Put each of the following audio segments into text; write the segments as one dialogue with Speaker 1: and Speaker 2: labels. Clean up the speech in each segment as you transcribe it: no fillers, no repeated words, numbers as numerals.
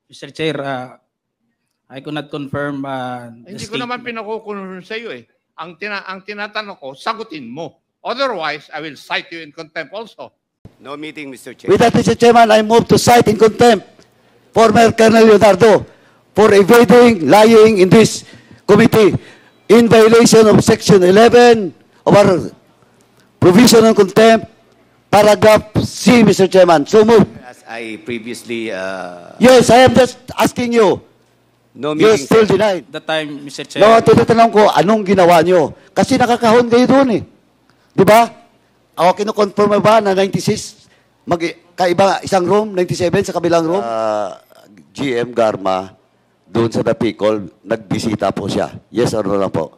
Speaker 1: Mr. Chair, I could not confirm
Speaker 2: Hindi ko naman pinakukulong sa iyo eh. Ang tinatanong ko, sagutin mo. Otherwise, I will cite you in contempt also.
Speaker 3: No meeting, Mr. Chair.
Speaker 4: With that, Mr. Chairman, I move to cite in contempt former Colonel Leonardo for evading, lying in this committee in violation of Section 11 of our provision on contempt, paragraph C, Mr. Chairman. So move.
Speaker 3: As I previously...
Speaker 4: Yes, I am just asking you.
Speaker 3: no
Speaker 4: You
Speaker 3: meeting,
Speaker 4: still
Speaker 3: sir.
Speaker 4: denied.
Speaker 1: the time, Mr. Chair.
Speaker 4: No, tinatanong ko, anong ginawa nyo? Kasi nakakahon kayo doon eh. Di ba? Ako kinukonfirm ba na 96, kaiba isang room, 97 sa kabilang room? GM Garma, doon sa Dapicol, nagbisita po siya. Yes or no lang po?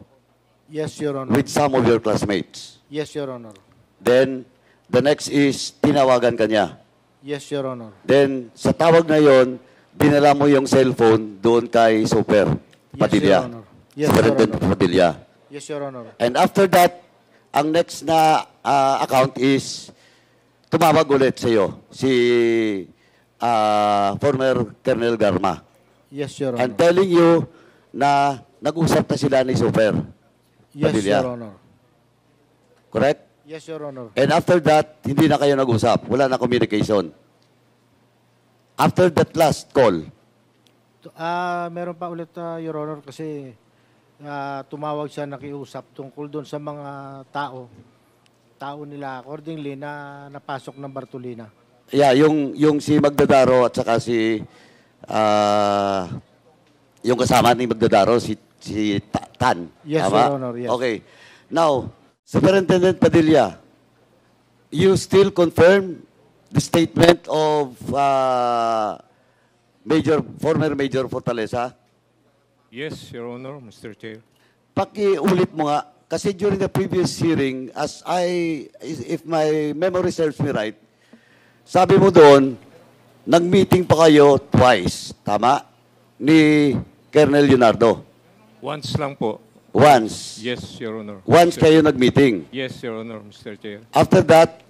Speaker 5: Yes, Your Honor.
Speaker 4: With some of your classmates.
Speaker 5: Yes, Your Honor.
Speaker 4: Then, the next is, tinawagan ka niya.
Speaker 5: Yes, Your Honor.
Speaker 4: Then, sa tawag na yon, dinala mo yung cellphone doon kay Super Padilla.
Speaker 5: Your Honor. Yes,
Speaker 4: Superintendent
Speaker 5: Your Honor.
Speaker 4: Padilla.
Speaker 5: Yes, Your Honor.
Speaker 4: And after that, ang next na account is tumawag ulit sa iyo si former Colonel Garma.
Speaker 5: Yes, Your
Speaker 4: And
Speaker 5: Honor.
Speaker 4: telling you na nag-usap na sila ni Super.
Speaker 5: Yes,
Speaker 4: Padilla.
Speaker 5: Your Honor.
Speaker 4: Correct?
Speaker 5: Yes, Your Honor.
Speaker 4: And after that, hindi na kayo nag-usap. Wala na communication. After that last call,
Speaker 5: Meron pa ulit, Your Honor, kasi tumawag siya nakiusap tungkol doon sa mga tao nila accordingly na napasok ng Bartolina.
Speaker 4: yeah, yung si Magdadaro at saka si yung kasama ni Magdadaro, si Tan.
Speaker 5: Yes,
Speaker 4: Tama?
Speaker 5: Your Honor, yes.
Speaker 4: Okay. Now, Superintendent Padilla, you still confirm the statement of former Major Fortaleza?
Speaker 6: Yes, Your Honor, Mr. Chair.
Speaker 4: Pakiulit mo nga, kasi during the previous hearing, if my memory serves me right, sabi mo doon, nag-meeting pa kayo twice, tama? Ni Colonel Leonardo.
Speaker 6: Once lang po.
Speaker 4: Once.
Speaker 6: Yes, Your Honor.
Speaker 4: Once
Speaker 6: Mr.
Speaker 4: kayo nag-meeting.
Speaker 6: Yes, Your Honor, Mr. Chair.
Speaker 4: After that,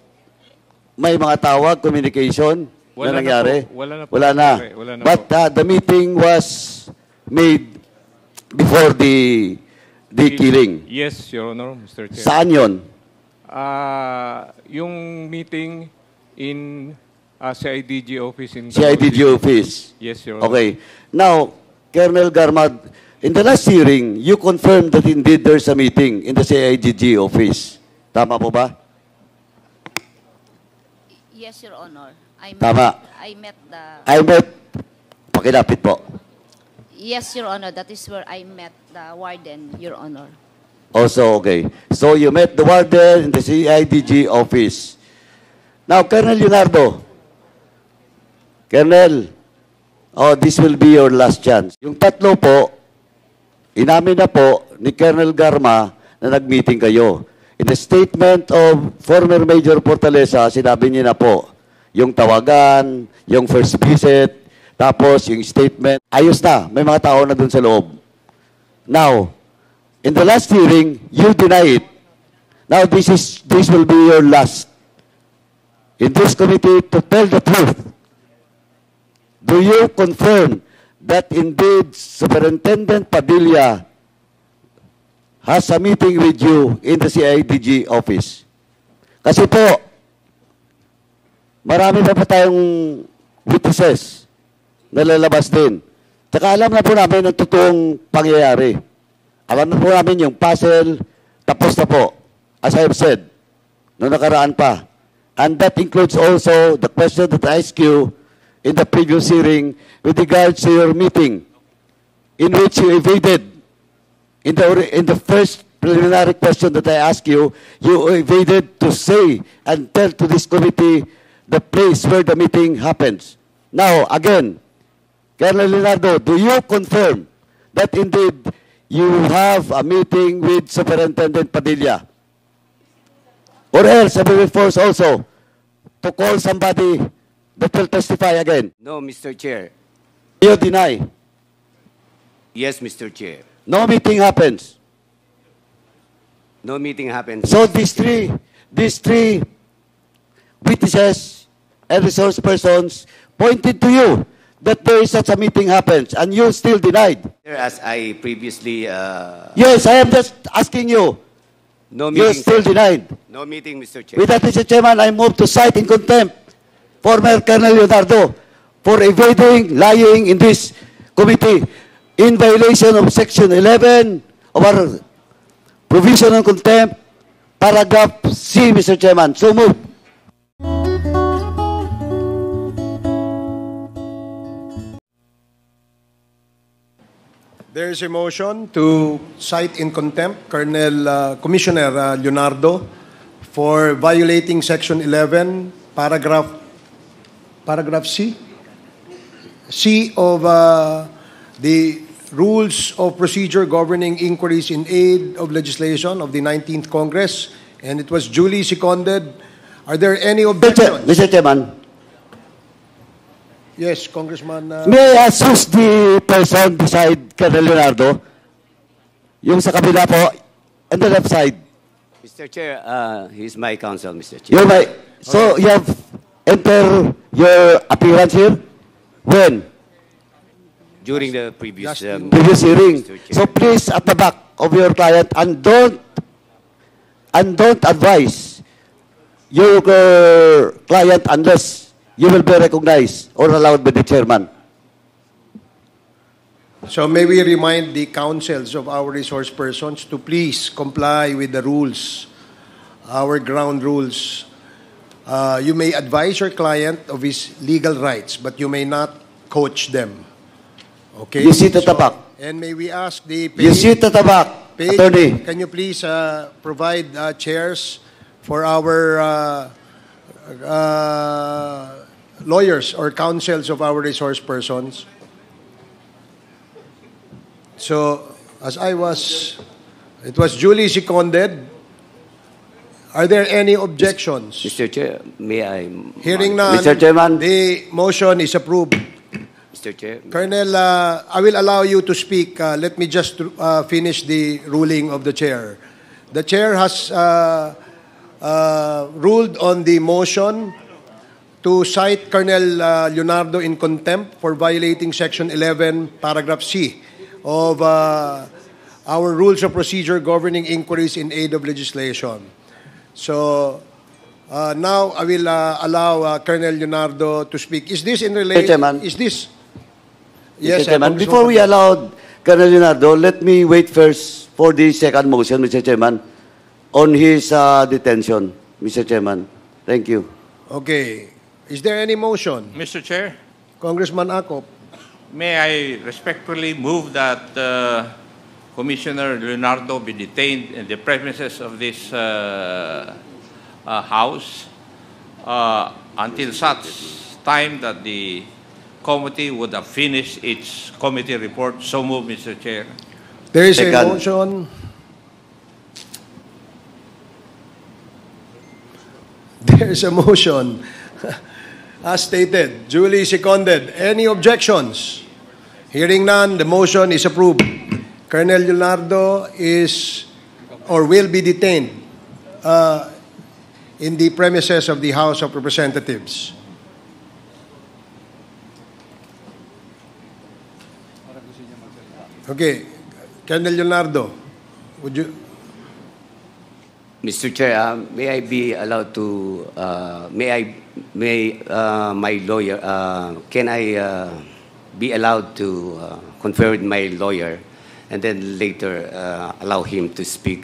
Speaker 4: may mga tawag, communication
Speaker 6: Wala
Speaker 4: na
Speaker 6: na
Speaker 4: nangyari?
Speaker 6: po. Wala na po
Speaker 4: Wala na.
Speaker 6: nangyari. Wala na
Speaker 4: But
Speaker 6: po.
Speaker 4: the meeting was made before the killing.
Speaker 6: Yes, Your Honor, Mr. Chair.
Speaker 4: Saan yon?
Speaker 6: Yung meeting in CIDG office in
Speaker 4: CIDG office.
Speaker 6: Yes, Your Honor.
Speaker 4: Okay. Now, Colonel Garmad, in the last hearing, you confirmed that indeed there's a meeting in the CIDG office. Tama po ba?
Speaker 7: Yes, Your Honor.
Speaker 4: Tama.
Speaker 7: I met the...
Speaker 4: I met, pakilapit po.
Speaker 7: Yes, Your Honor. That is where I met the warden, Your Honor.
Speaker 4: Also, okay. So you met the warden in the CIDG office. Now, Colonel Leonardo. Colonel, this will be your last chance. Yung tatlo po, inamin na po ni Colonel Garma na nag-meeting kayo. In the statement of former Major Fortaleza, sinabi niya na po, yung tawagan, yung first visit, tapos yung statement, ayos na, may mga tao na dun sa loob. Now, in the last hearing, you deny it. Now, this will be your last. In this committee, to tell the truth, do you confirm that indeed Superintendent Padilla has a meeting with you in the CIDG office? Kasi po, marami pa tayong witnesses na lalabas din. Tsaka alam na po namin ang totoong pangyayari. Alam na po namin yung puzzle, tapos na po, as I have said, noong nakaraan pa. And that includes also the question that I asked you in the previous hearing with regards to your meeting in which you evaded. In the first preliminary question that I asked you, you evaded to say and tell to this committee the place where the meeting happens. Now, again, Colonel Leonardo, do you confirm that indeed you have a meeting with Superintendent Padilla? Or else, I will force also to call somebody that will testify again.
Speaker 3: No, Mr. Chair.
Speaker 4: You deny.
Speaker 3: Yes, Mr. Chair.
Speaker 4: No meeting happens.
Speaker 3: No meeting happened.
Speaker 4: So these three witnesses and resource persons pointed to you that there is such a meeting happens, and you still denied.
Speaker 3: Sir, as I previously,
Speaker 4: Yes, I am just asking you.
Speaker 3: no
Speaker 4: You
Speaker 3: meeting,
Speaker 4: still
Speaker 3: sir.
Speaker 4: denied.
Speaker 3: No meeting, Mr. Chair.
Speaker 4: With that, Mr. Chairman, I move to cite in contempt former Colonel Leonardo for evading, lying in this committee in violation of Section 11 of our provision on contempt, paragraph C, Mr. Chairman. So move.
Speaker 8: There is a motion to cite in contempt Commissioner Leonardo for violating Section 11, paragraph C of the Rules of Procedure Governing Inquiries in Aid of Legislation of the 19th Congress, and it was duly seconded. Are there any objections?
Speaker 4: Mr. Chairman,
Speaker 8: Yes, Congressman.
Speaker 4: may I ask who's the person beside Colonel Leonardo? Yung sa kabila po, on the left side.
Speaker 3: Mr. Chair, he's my counsel, Mr. Chair.
Speaker 4: You're right. So you have entered your appearance here? When?
Speaker 3: During the previous,
Speaker 4: Previous hearing.
Speaker 3: Mr. Chair.
Speaker 4: So please, at the back of your client, and don't advise your client unless you will be recognized or allowed by the chairman.
Speaker 8: So may we remind the councils of our resource persons to please comply with the rules, our ground rules. You may advise your client of his legal rights, but you may not coach them. Okay?
Speaker 4: You sit at the back.
Speaker 8: And may we ask the
Speaker 4: You sit at the back,
Speaker 8: page,
Speaker 4: attorney.
Speaker 8: can you please provide chairs for our lawyers or counsels of our resource persons? So, it was duly seconded. Are there any objections?
Speaker 3: Mr. Chair, may I?
Speaker 8: Hearing none,
Speaker 4: Mr. Chairman.
Speaker 8: the motion is approved.
Speaker 3: Mr. Chair.
Speaker 8: Colonel, I will allow you to speak. Let me just finish the ruling of the chair. The chair has ruled on the motion to cite Colonel Leonardo in contempt for violating Section 11, paragraph C of our Rules of Procedure Governing Inquiries in Aid of Legislation. So now I will allow Colonel Leonardo to speak. Is this in relation?
Speaker 4: Chairman.
Speaker 8: Is this?
Speaker 4: Mr. Chairman,
Speaker 8: Congressman
Speaker 4: before we allow Colonel Leonardo, let me wait first for the second motion, Mr. Chairman, on his detention, Mr. Chairman. Thank you.
Speaker 8: Okay. Is there any motion?
Speaker 2: Mr. Chair,
Speaker 8: Congressman Acop.
Speaker 2: may I respectfully move that Commissioner Leonardo be detained in the premises of this House until such time that the committee would have finished its committee report. So move, Mr. Chair.
Speaker 8: There is a
Speaker 4: Second.
Speaker 8: motion. There is a motion. As stated, duly seconded. Any objections? Hearing none, the motion is approved. Colonel Leonardo is or will be detained in the premises of the House of Representatives. Okay, Colonel Leonardo, would you?
Speaker 3: Mr. Chair, may I be allowed to, my lawyer, can I be allowed to confer with my lawyer and then later allow him to speak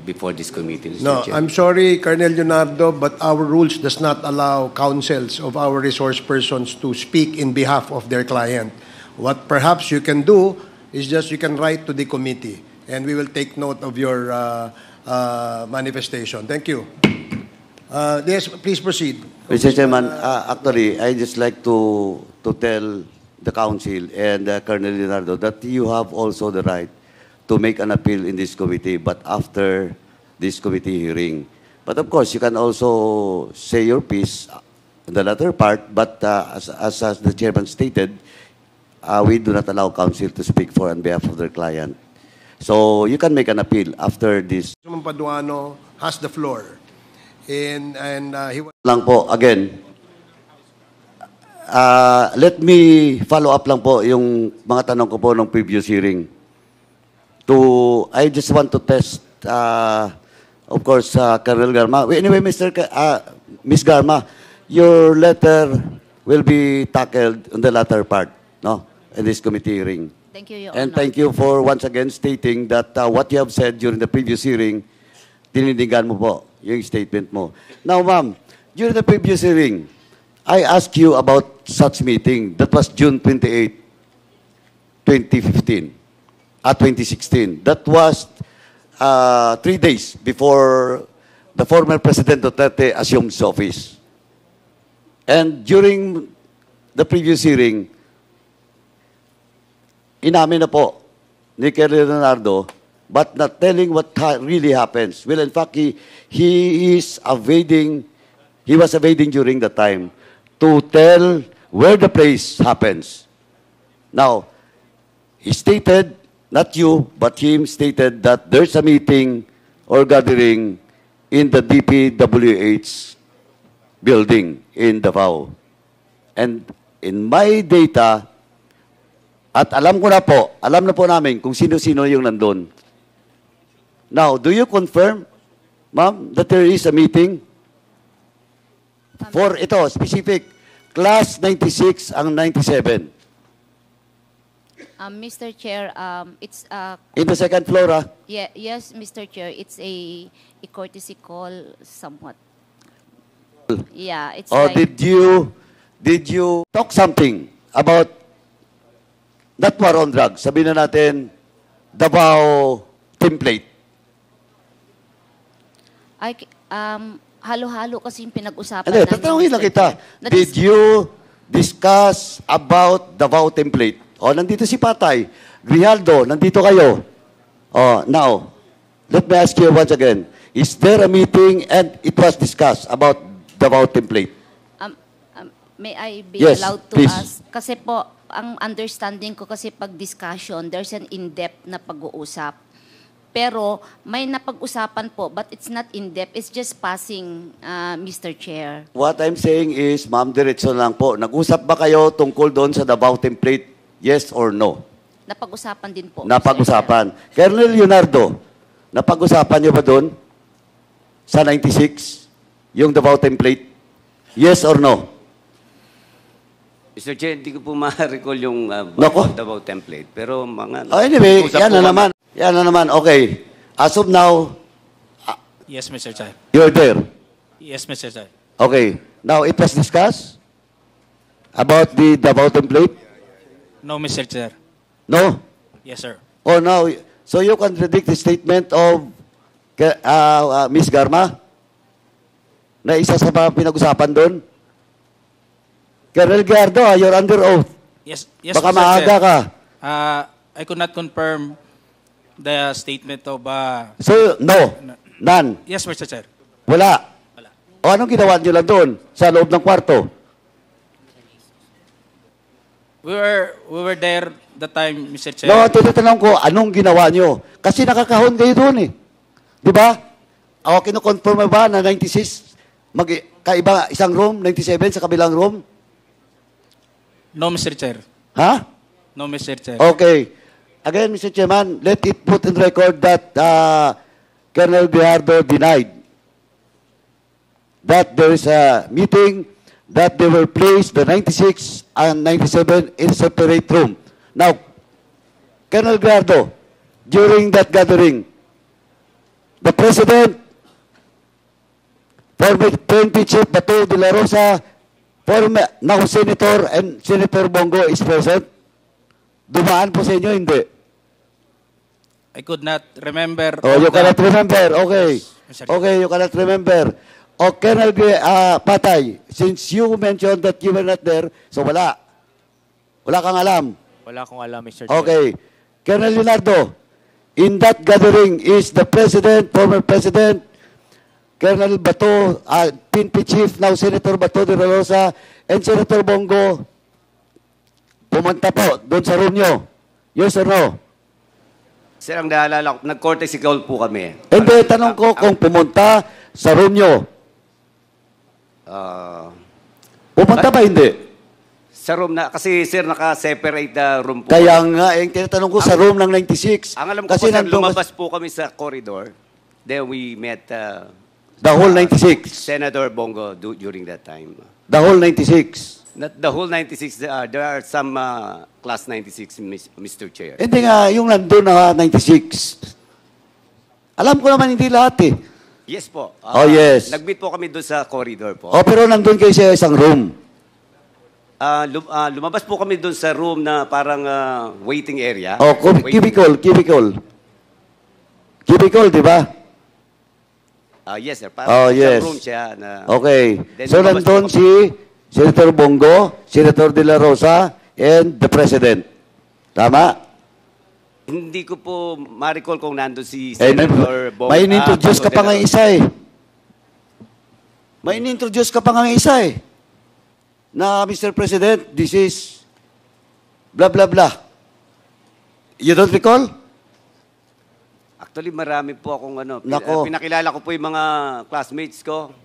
Speaker 3: before this committee, Mr.
Speaker 8: No,
Speaker 3: Chair?
Speaker 8: I'm sorry, Colonel Leonardo, but our rules does not allow counsels of our resource persons to speak in behalf of their client. What perhaps you can do is just you can write to the committee, and we will take note of your manifestation. Thank you. Yes, please proceed.
Speaker 4: Mr. Chairman, actually, I just like to tell the council and Colonel Leonardo that you have also the right to make an appeal in this committee, but after this committee hearing. But of course, you can also say your piece in the latter part, but as the chairman stated, we do not allow counsel to speak for on behalf of their client. So you can make an appeal after this.
Speaker 8: Congressman Paduano has the floor. And he was...
Speaker 4: Lang po, again, let me follow up lang po yung mga tanong ko po ng previous hearing. I just want to test, of course, Colonel Garma. Anyway, Ms. Garma, your letter will be tackled on the latter part, no, in this committee hearing.
Speaker 7: Thank you, Your
Speaker 4: And
Speaker 7: Honor.
Speaker 4: thank you for once again stating that what you have said during the previous hearing, tinindigan mo po yung statement mo. Now, ma'am, during the previous hearing, I asked you about such meeting. That was June 28, 2015. 2016. That was 3 days before the former President Duterte assumed his office. And during the previous hearing, inamin na po ni Colonel Leonardo, but not telling what really happens. Well, in fact, he was evading during the time to tell where the place happens. Now, he stated, not you, but him stated that there's a meeting or gathering in the DPWH building in Davao. And in my data, at alam na po namin kung sino-sino yung nandun. Now, do you confirm, ma'am, that there is a meeting for ito, specific, class 96 ang 97?
Speaker 7: Mr. Chair, it's
Speaker 4: In the second floor,
Speaker 7: yes, Mr. Chair, it's a courtesy call somewhat. Yeah, it's
Speaker 4: Or
Speaker 7: like
Speaker 4: did you talk something about that war on drugs? Sabihin na natin, Davao template.
Speaker 7: halo-halo kasi yung pinag-usapan
Speaker 4: Hindi,
Speaker 7: namin.
Speaker 4: tatanungin lang
Speaker 7: Mr.
Speaker 4: kita.
Speaker 7: Chair.
Speaker 4: Did you discuss about Davao template? O, nandito si Patay. Grijaldo, nandito kayo. Now, let me ask you once again. Is there a meeting and it was discussed about Davao template?
Speaker 7: May I be
Speaker 4: Yes,
Speaker 7: allowed to
Speaker 4: please.
Speaker 7: ask? Kasi po, ang understanding ko kasi pag discussion, there's an in-depth na pag-uusap. Pero may napag-usapan po, but it's not in-depth. It's just passing, Mr. Chair.
Speaker 4: What I'm saying is, ma'am, diretso lang po. Nag-usap ba kayo tungkol doon sa Davao template? Yes or no?
Speaker 7: Napag-usapan din po. Mr.
Speaker 4: Napag-usapan. Colonel Leonardo, napag-usapan niyo ba doon sa 96 yung Davao template? Yes or no?
Speaker 3: Mr. Chair, hindi ko po ma-recall yung
Speaker 4: Nako.
Speaker 3: Davao template. Pero mga...
Speaker 4: Anyway,
Speaker 3: usap
Speaker 4: yan
Speaker 3: po
Speaker 4: na
Speaker 3: kami.
Speaker 4: naman. Yan na naman. Okay. As of now,
Speaker 1: Yes, Mr. Chair.
Speaker 4: you're there.
Speaker 1: Yes, Mr. Chair.
Speaker 4: Okay. Now, it was discussed about the Davao template?
Speaker 1: No, Mr. Chair.
Speaker 4: No?
Speaker 1: Yes, sir.
Speaker 4: Oh, no. So you contradict the statement of Ms. Garma na isa sa mga pinag-usapan doon? Colonel Gardo, you're under oath.
Speaker 1: Yes, yes,
Speaker 4: Baka
Speaker 1: Mr.
Speaker 4: maaga
Speaker 1: Chair.
Speaker 4: ka.
Speaker 1: I could not confirm the statement of...
Speaker 4: So, no. None.
Speaker 1: yes, Mr. Chair.
Speaker 4: Wala.
Speaker 1: Wala.
Speaker 4: O anong ginawa niyo lang doon sa loob ng kwarto?
Speaker 1: We were there the time, Mr. Chair.
Speaker 4: No, tinatanong ko, anong ginawa niyo? Kasi nakakahon kayo doon eh. Di ba? Ako kinukonfirm mo ba na 96, kaiba isang room, 97 sa kabilang room?
Speaker 1: No, Mr. Chair.
Speaker 4: Ha?
Speaker 1: No, Mr. Chair.
Speaker 4: Okay. Again, Mr. Chairman, let it put in record that Colonel Grijaldo denied that there is a meeting that they were placed, the 96 and 97, in separate room. Now, Colonel Grijaldo, during that gathering, the President, former PNP Chief Bato de la Rosa, former now Senator and Senator Bongo is present. Dumaan po sa inyo, hindi?
Speaker 1: I could not remember...
Speaker 4: Oh, you cannot remember. Okay.
Speaker 1: Mr. Chair.
Speaker 4: Okay, you cannot remember. O, Colonel Patay, since you mentioned that you were not there, so wala. Wala kang alam.
Speaker 6: Wala akong alam, Mr. Chair.
Speaker 4: Okay. Colonel Leonardo, in that gathering is the President, former President, Colonel Bato, PNP Chief, now Senator Bato de la Rosa, and Senator Bongo, pumunta po doon sa room nyo. Yes or no?
Speaker 3: Sir, ang naalala ko, nag-courtesy call po kami.
Speaker 4: Hindi, tanong ko kung pumunta sa room nyo. Pumunta ba hindi?
Speaker 3: Sa room na, kasi sir, naka-separate na room po.
Speaker 4: Kaya nga, yung tinatanong ko sa room ng 96.
Speaker 3: Ang alam ko
Speaker 4: Kasi
Speaker 3: po, sir,
Speaker 4: nandun
Speaker 3: lumabas po kami sa corridor. Then we met
Speaker 4: the whole 96.
Speaker 3: Senator Bongo during that time.
Speaker 4: The whole 96.
Speaker 3: Not the whole 96. There are some class 96, Mr. Chair.
Speaker 4: Hindi nga, yung nandun na 96. Alam ko naman hindi lahat eh.
Speaker 3: Yes po.
Speaker 4: Oh, yes.
Speaker 3: Nag-meet po kami doon sa corridor po.
Speaker 4: O, pero nandun kayo sa isang room.
Speaker 3: Lumabas po kami doon sa room na parang waiting area.
Speaker 4: O, cubicle. Cubicle, di ba?
Speaker 3: Yes, sir.
Speaker 4: Oh,
Speaker 3: Parang
Speaker 4: yes.
Speaker 3: isang room siya. Na,
Speaker 4: Okay.
Speaker 3: Then
Speaker 4: So,
Speaker 3: lumabas
Speaker 4: nandun
Speaker 3: po
Speaker 4: si Senator Bongo, Senator De La Rosa, and the President. Tama?
Speaker 3: Hindi ko po ma-recall kung nandun si Senator Bongo.
Speaker 4: May in-introduce ka pa nga
Speaker 3: Bongo.
Speaker 4: isa eh. May in-introduce ka pa nga isa eh. Na, Mr. President, this is blah, blah, blah. You don't recall?
Speaker 3: Actually, marami po akong
Speaker 4: Nako.
Speaker 3: pinakilala ko po yung mga classmates ko.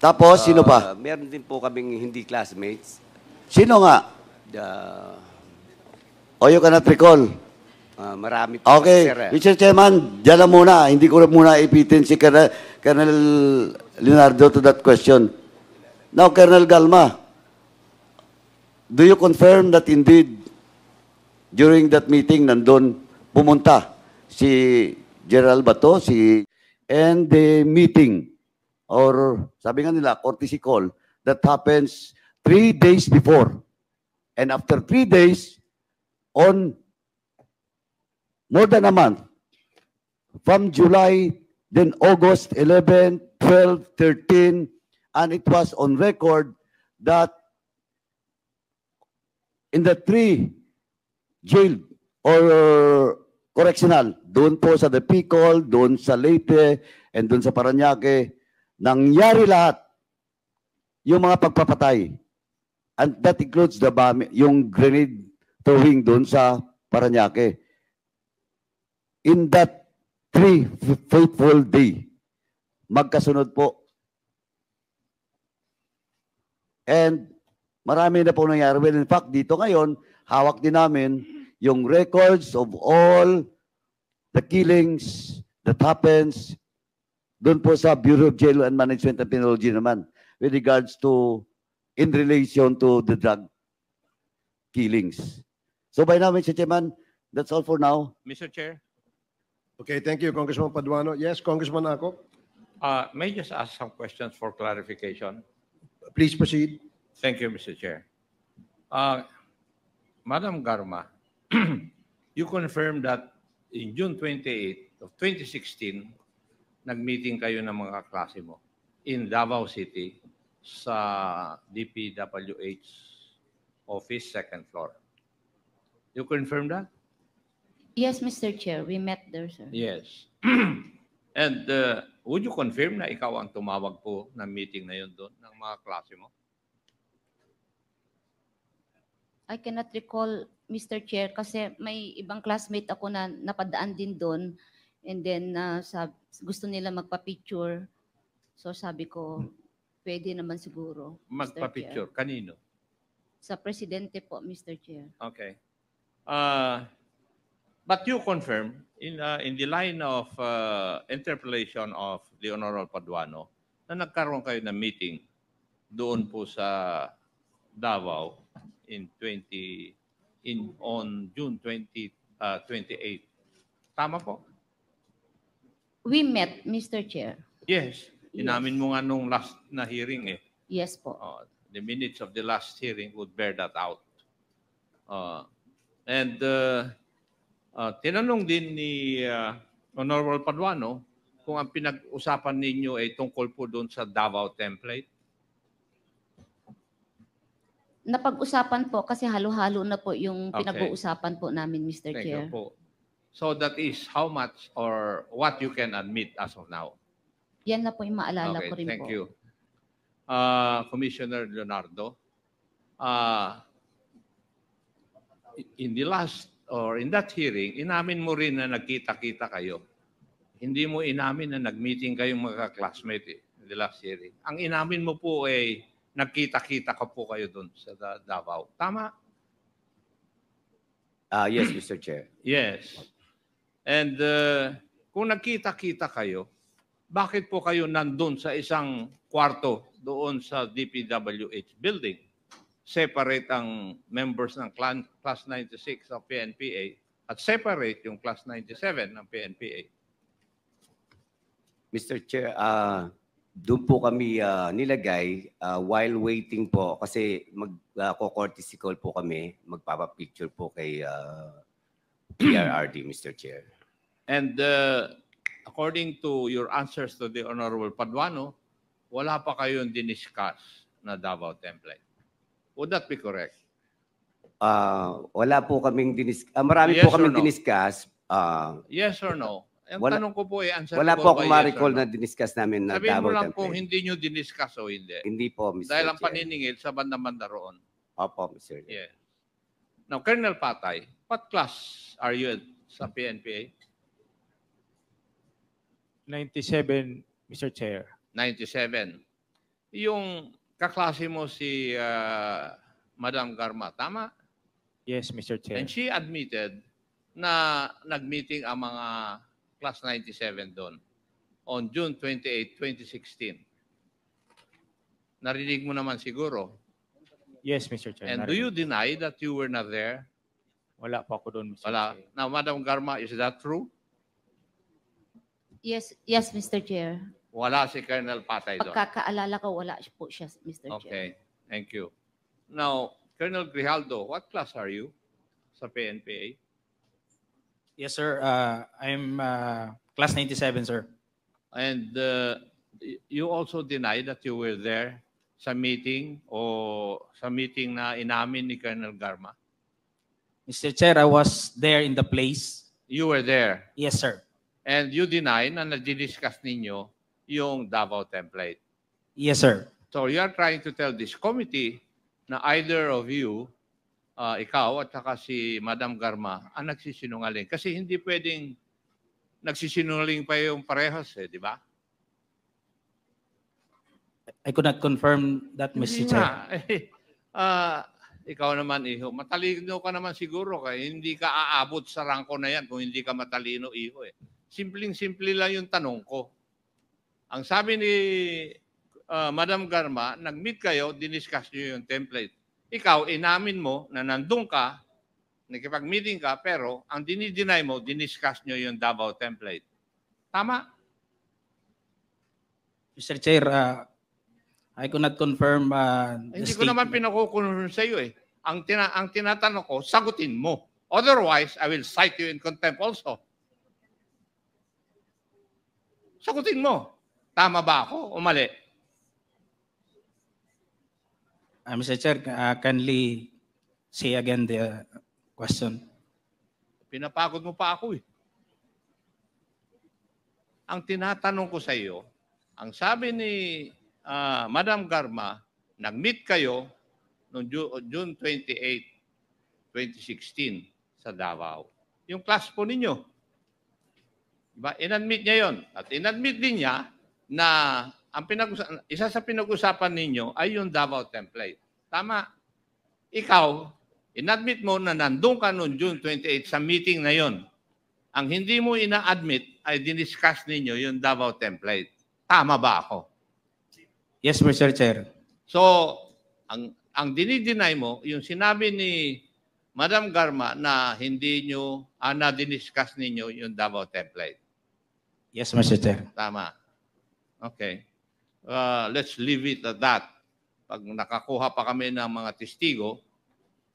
Speaker 4: Tapos, sino pa?
Speaker 3: Meron din po kaming hindi classmates.
Speaker 4: Sino nga? O you cannot recall?
Speaker 3: Marami po.
Speaker 4: Okay,
Speaker 3: Sir,
Speaker 4: Mr. Chairman, dyan lang muna. Hindi ko muna ipitin si Colonel Leonardo to that question. Now, Colonel Galma, do you confirm that indeed during that meeting nandun pumunta si General Bato, and the meeting or sabi nga nila courtesy call that happens 3 days before, and after 3 days on more than a month, from July, then August 11, 12, 13, and it was on record that in the 3 jail or correctional, doon po sa Depicol, doon sa Leyte, and doon sa Parañaque, nangyari lahat yung mga pagpapatay. And that includes yung grenade throwing doon sa Parañaque. In that 3 fateful day, magkasunod po. And marami na po nangyari. Well, in fact, dito ngayon, hawak din namin yung records of all the killings that happens doon po sa Bureau of Jail and Management and Penology naman with regards to, in relation to the drug killings. So by now, Mr. Chairman, that's all for now.
Speaker 2: Mr. Chair,
Speaker 8: Okay, thank you, Congressman Paduano. Yes, Congressman Ako,
Speaker 2: may I just ask some questions for clarification?
Speaker 8: please proceed.
Speaker 2: Thank you, Mr. Chair. Madam Garma, you confirmed that in June 28 of 2016, nag-meeting kayo ng mga klase mo in Davao City sa DPWH office, second floor. You confirm that?
Speaker 7: Yes, Mr. Chair, we met there, sir.
Speaker 2: Yes. And would you confirm na ikaw ang tumawag po ng meeting na yun doon ng mga klase mo?
Speaker 7: I cannot recall, Mr. Chair, kasi may ibang classmate ako na napadaan din doon. And then gusto nila magpa-picture. So sabi ko, pwede naman siguro. Mr.
Speaker 2: Magpa-picture.
Speaker 7: Chair.
Speaker 2: Kanino?
Speaker 7: Sa presidente po, Mr. Chair.
Speaker 2: Okay. But you confirm in the line of interpellation of the Honorable Paduano na nagkaroon kayo ng meeting doon po sa Davao on June 28. Tama po?
Speaker 7: We met, Mr. Chair.
Speaker 2: Yes. Inamin mo nga nung last na hearing eh.
Speaker 7: Yes po.
Speaker 2: The minutes of the last hearing would bear that out. Tinanong din ni Honorable Paduano kung ang pinag-usapan ninyo ay tungkol po doon sa Davao template.
Speaker 7: Napag-usapan po kasi halo-halo na po yung
Speaker 2: Okay.
Speaker 7: pinag-uusapan po namin, Mr.
Speaker 2: Thank
Speaker 7: Chair.
Speaker 2: you po. So that is how much or what you can admit as of now.
Speaker 7: Yan na po yung maalala
Speaker 2: Okay,
Speaker 7: ko rin
Speaker 2: thank
Speaker 7: po.
Speaker 2: you. Commissioner Leonardo, in the last or in that hearing, inamin mo rin na nagkita-kita kayo. Hindi mo inamin na nag-meeting kayong mga classmate in the last hearing. Ang inamin mo po ay nagkita-kita ka po kayo doon sa Davao. Tama?
Speaker 3: Yes, Mr. Chair.
Speaker 2: Yes. And kung nagkita-kita kayo, bakit po kayo nandun sa isang kwarto doon sa DPWH building? Separate ang members ng Class 96 ng PNPA at separate yung Class 97 ng PNPA.
Speaker 3: Mr. Chair, doon po kami nilagay while waiting po kasi magko-courtesy call po kami, magpapapicture po kay PRRD, Mr. Chair.
Speaker 2: And according to your answers to the Honorable Paduano, wala pa kayong diniscuss na Davao template. Would that be correct?
Speaker 3: Wala po kaming marami
Speaker 2: Yes
Speaker 3: po
Speaker 2: or
Speaker 3: kaming
Speaker 2: no?
Speaker 3: diniscuss.
Speaker 2: Yes or no? Ang
Speaker 3: Wala-
Speaker 2: tanong ko po answer
Speaker 3: Wala
Speaker 2: ko
Speaker 3: po
Speaker 2: ba
Speaker 3: akong
Speaker 2: yes or
Speaker 3: ma-recall
Speaker 2: no?
Speaker 3: na diniscuss namin na
Speaker 2: Sabihin mo
Speaker 3: Davao
Speaker 2: lang kung
Speaker 3: template.
Speaker 2: hindi nyo diniscuss o hindi.
Speaker 3: Hindi po, Mr.
Speaker 2: Dahil ang
Speaker 3: Chair.
Speaker 2: paniningil sa banda-banda roon.
Speaker 3: Opo, Mr. Chair.
Speaker 2: Yes. Now, Colonel Patay, what class are you sa PNPA?
Speaker 6: 97, Mr. Chair.
Speaker 2: 97. Yung kaklase mo si Madam Garma, tama?
Speaker 6: Yes, Mr. Chair.
Speaker 2: And she admitted na nag-meeting ang mga class 97 doon on June 28, 2016. Narinig mo naman siguro.
Speaker 6: Yes, Mr. Chair.
Speaker 2: And do you deny that you were not there?
Speaker 6: Wala po ako doon, Mr.
Speaker 2: Wala.
Speaker 6: Chair.
Speaker 2: Now, Madam Garma, is that true?
Speaker 7: Yes, Mr. Chair.
Speaker 2: Wala si Colonel Patay doon.
Speaker 7: Pagkakaalala ko, wala po siya, Mr. Chair.
Speaker 2: Okay. Thank you. Now, Colonel Grijaldo, what class are you sa PNPA?
Speaker 1: Yes, sir. I'm class 97, sir.
Speaker 2: And you also deny that you were there sa meeting o sa meeting na inamin ni Colonel Garma?
Speaker 1: Mr. Chair, I was there in the place.
Speaker 2: You were there.
Speaker 1: Yes, sir.
Speaker 2: And you deny na nadidiscuss ninyo yung Davao template.
Speaker 1: Yes, sir.
Speaker 2: So you are trying to tell this committee na either of you, ikaw at saka si Madam Garma, ang nagsisinungaling. Kasi hindi pwedeng nagsisinungaling pa yung parehas, di ba?
Speaker 1: I could not confirm that, Mr.
Speaker 2: Hindi
Speaker 1: Chair.
Speaker 2: nga. Ikaw naman, iho. Matalino ka naman siguro. Kaya hindi ka aabot sa rangko na yan kung hindi ka matalino, iho. Simpleng-simple lang yung tanong ko. Ang sabi ni Madam Garma, nag-meet kayo, diniscuss nyo yung template. Ikaw, inamin mo na nandun ka, nakipag-meeting ka, pero ang dinideny mo, diniscuss nyo yung Davao template. Tama?
Speaker 1: Mr. Chair, I could not confirm the
Speaker 2: Hindi ko naman
Speaker 1: statement.
Speaker 2: pinakukulong sa iyo eh. Ang tinatanong ko, sagutin mo. Otherwise, I will cite you in contempt also. Sagutin mo. Tama ba ako o mali?
Speaker 1: Mr. Chair, kindly say again the question.
Speaker 2: Pinapagod mo pa ako eh. Ang tinatanong ko sa iyo, ang sabi ni Madam Garma, nag-meet kayo noong June 28, 2016 sa Davao. Yung class po ninyo. Diba? In-admit niya yon. At in-admit din niya na ang isa sa pinag-usapan ninyo ay yung Davao template. Tama. Ikaw, in-admit mo na nandun ka noong June 28 sa meeting na yon. Ang hindi mo ina-admit ay diniscuss ninyo yung Davao template. Tama ba ako?
Speaker 1: Yes, Mr. Chair.
Speaker 2: So, ang dinideny mo, yung sinabi ni Madam Garma na hindi nyo, na-diniscuss ninyo yung Davao template.
Speaker 1: Yes, Mr. Chair.
Speaker 2: Tama. Okay. Let's leave it at that. Pag nakakuha pa kami ng mga testigo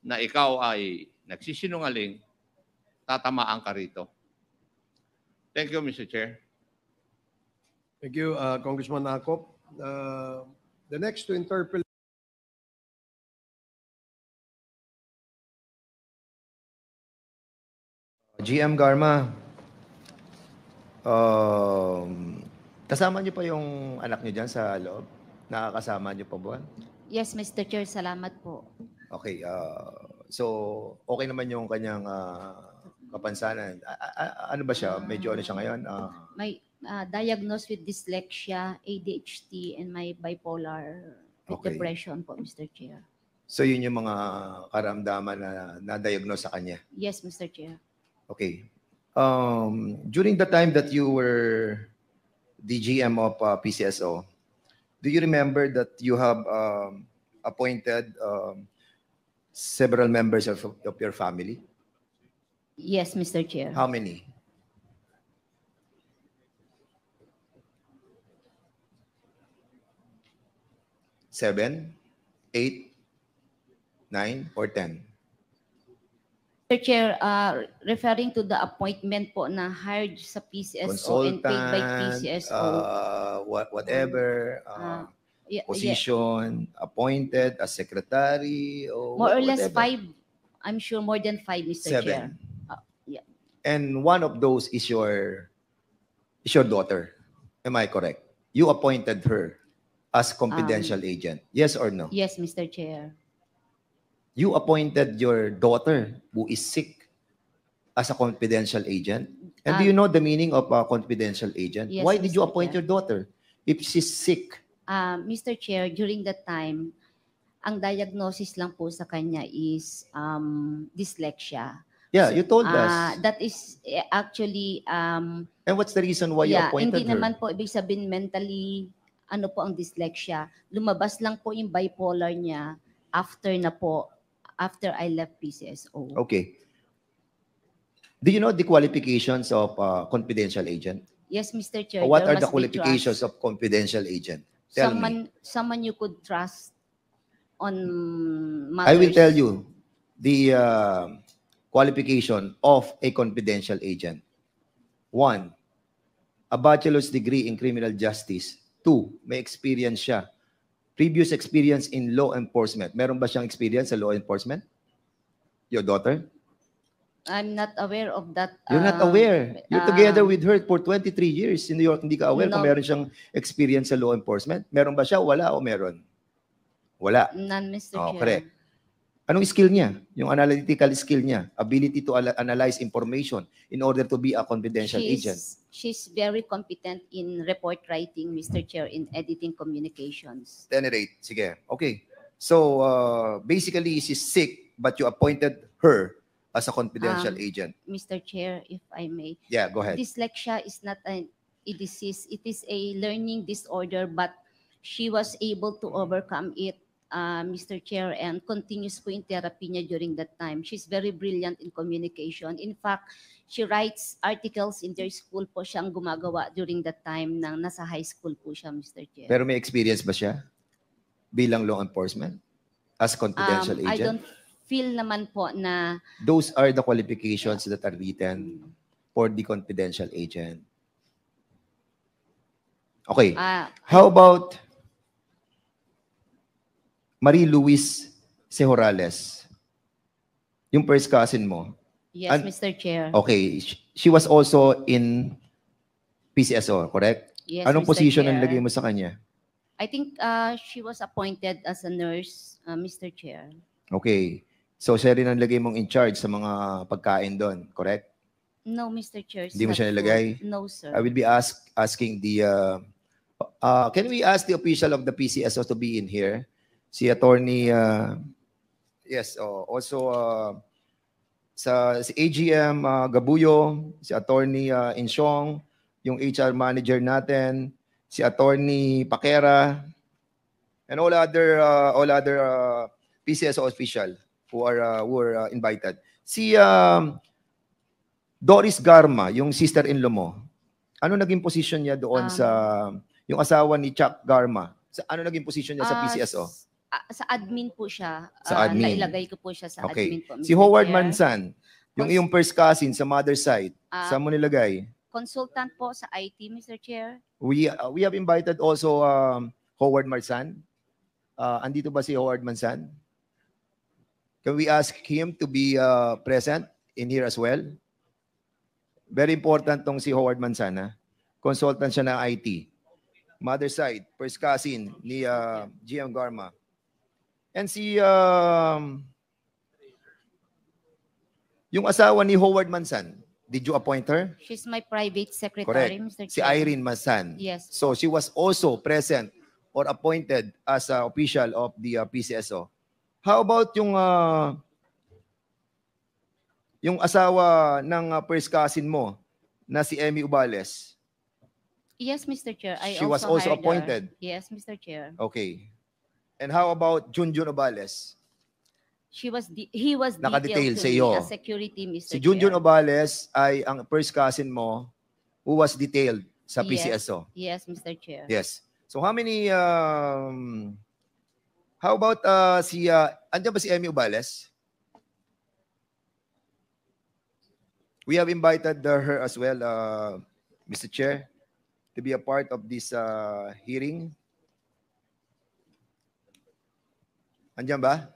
Speaker 2: na ikaw ay nagsisinungaling, tatamaan ka rito. Thank you, Mr. Chair.
Speaker 8: Thank you, Congressman Acop. The next to interpel
Speaker 9: GM Garma, kasama niyo pa yung anak niyo dyan sa loob? Nakakasama niyo pa ba?
Speaker 7: Yes, Mr. Chair, salamat po.
Speaker 9: Okay, so okay naman yung kanyang kapansanan. Ano ba siya? Medyo ano siya ngayon?
Speaker 7: May diagnosed with dyslexia, ADHD, and may bipolar with
Speaker 9: Okay.
Speaker 7: depression po, Mr. Chair.
Speaker 9: So yun yung mga karamdaman na na-diagnose sa kanya.
Speaker 7: Yes, Mr. Chair.
Speaker 9: Okay. During the time that you were the GM of PCSO, do you remember that you have appointed several members of your family?
Speaker 7: Yes, Mr. Chair.
Speaker 9: How many? Seven, 8, 9, or 10?
Speaker 7: Mr. Chair, referring to the appointment po na hired sa PCSO and paid by PCSO.
Speaker 9: Whatever,
Speaker 7: Yeah,
Speaker 9: position, appointed as secretary, or
Speaker 7: more or less
Speaker 9: whatever.
Speaker 7: 5. I'm sure more than 5, Mr. Chair.
Speaker 9: 7.
Speaker 7: Yeah.
Speaker 9: And one of those is your daughter. Am I correct? You appointed her as confidential agent. Yes or no?
Speaker 7: Yes, Mr. Chair.
Speaker 9: You appointed your daughter who is sick as a confidential agent. And do you know the meaning of a confidential agent?
Speaker 7: Yes,
Speaker 9: Why did you
Speaker 7: Mr.
Speaker 9: appoint
Speaker 7: Chair.
Speaker 9: your daughter if she's sick?
Speaker 7: Mr. Chair, during that time, ang diagnosis lang po sa kanya is dyslexia.
Speaker 9: Yeah, you told us.
Speaker 7: That is actually
Speaker 9: And what's the reason why you appointed
Speaker 7: hindi
Speaker 9: her?
Speaker 7: naman po ibig sabihin mentally ano po ang dyslexia. Lumabas lang po yung bipolar niya after I left PCSO.
Speaker 9: Okay. Do you know the qualifications of confidential agent?
Speaker 7: Yes, Mr. Chair.
Speaker 9: What
Speaker 7: there
Speaker 9: are the
Speaker 7: must be
Speaker 9: qualifications
Speaker 7: trust.
Speaker 9: of confidential agent? Tell me.
Speaker 7: Someone you could trust on
Speaker 9: I will
Speaker 7: matters.
Speaker 9: tell you the qualification of a confidential agent. 1, a bachelor's degree in criminal justice. 2, may experience siya. Previous experience in law enforcement. Meron ba siyang experience sa law enforcement? Your daughter?
Speaker 7: I'm not aware of that.
Speaker 9: You're not aware. You're together with her for 23 years in New York. Hindi ka aware kung
Speaker 7: No.
Speaker 9: meron siyang experience sa law enforcement? Meron ba siya? Wala o meron? Wala.
Speaker 7: None, Mr.
Speaker 9: Oh,
Speaker 7: Chair.
Speaker 9: correct. Anong skill niya? Yung analytical skill niya. Ability to analyze information in order to be a confidential agent.
Speaker 7: She's very competent in report writing, Mr. Chair, in editing communications.
Speaker 9: At any rate, sige. Okay. So, basically, she's sick, but you appointed her as a confidential agent.
Speaker 7: Mr. Chair, if I may.
Speaker 9: Yeah, go ahead.
Speaker 7: Dyslexia is not a disease. It is a learning disorder, but she was able to overcome it, Mr. Chair, and continues po yung therapy niya during that time. She's very brilliant in communication. In fact, she writes articles in their school po siyang gumagawa during that time nang nasa high school po siya, Mr. Chair.
Speaker 9: Pero may experience ba siya bilang law enforcement as confidential
Speaker 7: I
Speaker 9: agent?
Speaker 7: don't feel naman po na
Speaker 9: Those are the qualifications that are written for the confidential agent. Okay. How about Marie Luis Sejorales? Yung first cousin mo.
Speaker 7: yes,
Speaker 9: And-
Speaker 7: Mr. Chair.
Speaker 9: Okay. She was also in PCSO, correct?
Speaker 7: Yes,
Speaker 9: Anong
Speaker 7: Mr.
Speaker 9: position ang
Speaker 7: Chair.
Speaker 9: nilagay mo sa kanya?
Speaker 7: I think she was appointed as a nurse, Mr. Chair.
Speaker 9: Okay. So, siya rin ang lagay mong in charge sa mga pagkain doon, correct?
Speaker 7: No, Mr. Chair. it's
Speaker 9: Hindi mo
Speaker 7: not
Speaker 9: siya
Speaker 7: food.
Speaker 9: nilagay?
Speaker 7: No, sir.
Speaker 9: I will be asking the... can we ask the official of the PCSO to be in here? Si Attorney... yes, also si AGM Gabuyo, si Attorney Insyong, yung HR manager natin, si Attorney Paquera, and all other PCSO official who are invited. Si Doris Garma, yung sister-in-law mo, ano naging position niya doon sa yung asawa ni Chuck Garma? Ano naging position niya sa PCSO?
Speaker 7: Sa admin po siya.
Speaker 9: Sa admin.
Speaker 7: Nailagay ko po siya sa
Speaker 9: Okay.
Speaker 7: admin po.
Speaker 9: Si
Speaker 7: Mr.
Speaker 9: Howard
Speaker 7: Chair.
Speaker 9: Mansan, yung iyong first cousin sa mother side, saan mo nilagay?
Speaker 7: Consultant po sa IT, Mr. Chair.
Speaker 9: We have invited also Howard Mansan. Andito ba si Howard Mansan? Can we ask him to be present in here as well? Very important tong si Howard Mansan. Ha? Consultant siya ng IT. Mother side, first cousin ni GM Garma. And si yung asawa ni Howard Mansan, did you appoint her?
Speaker 7: She's my private secretary,
Speaker 9: Correct.
Speaker 7: Mr. Chair.
Speaker 9: Si Irene Mansan.
Speaker 7: Yes.
Speaker 9: So she was also present or appointed as official of the PCSO. How about yung asawa ng first cousin mo na si Emmy Ubales?
Speaker 7: Yes, Mr. Chair.
Speaker 9: She was also
Speaker 7: hired her.
Speaker 9: appointed?
Speaker 7: Yes, Mr. Chair.
Speaker 9: Okay. And how about Junjun Ubales?
Speaker 7: He was
Speaker 9: Nakadetail
Speaker 7: detailed
Speaker 9: sa
Speaker 7: to me
Speaker 9: iyo.
Speaker 7: as security, Mr.
Speaker 9: Si Junjun
Speaker 7: Chair.
Speaker 9: Ubales ay ang first cousin mo who was detailed sa
Speaker 7: Yes.
Speaker 9: PCSO.
Speaker 7: Yes, Mr. Chair.
Speaker 9: Yes. So how many how about andyan ba si Emmy Ubales? We have invited her as well, Mr. Chair, to be a part of this hearing. Andyan ba?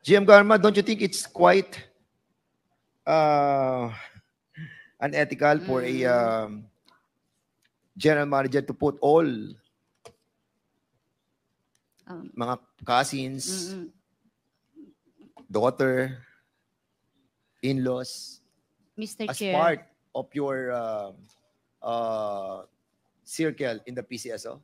Speaker 9: GM Garma, don't you think it's quite unethical for a general manager to put all mga cousins, daughter, in-laws
Speaker 7: Mr.
Speaker 9: as
Speaker 7: Chair.
Speaker 9: part of your circle in the PCSO?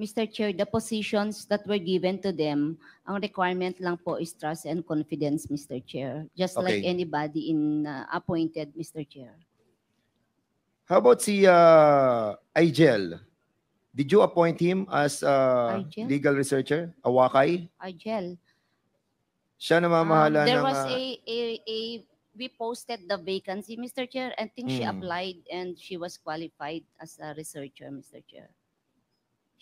Speaker 7: Mr. Chair, the positions that were given to them, ang requirement lang po is trust and confidence, Mr. Chair. Just like
Speaker 9: Okay.
Speaker 7: anybody in appointed, Mr. Chair.
Speaker 9: How about si Igel? Did you appoint him as
Speaker 7: Igel?
Speaker 9: legal researcher? Awakay?
Speaker 7: Argel.
Speaker 9: Siya namamahala
Speaker 7: There
Speaker 9: ng...
Speaker 7: was we posted the vacancy, Mr. Chair. I think she applied and she was qualified as a researcher, Mr. Chair.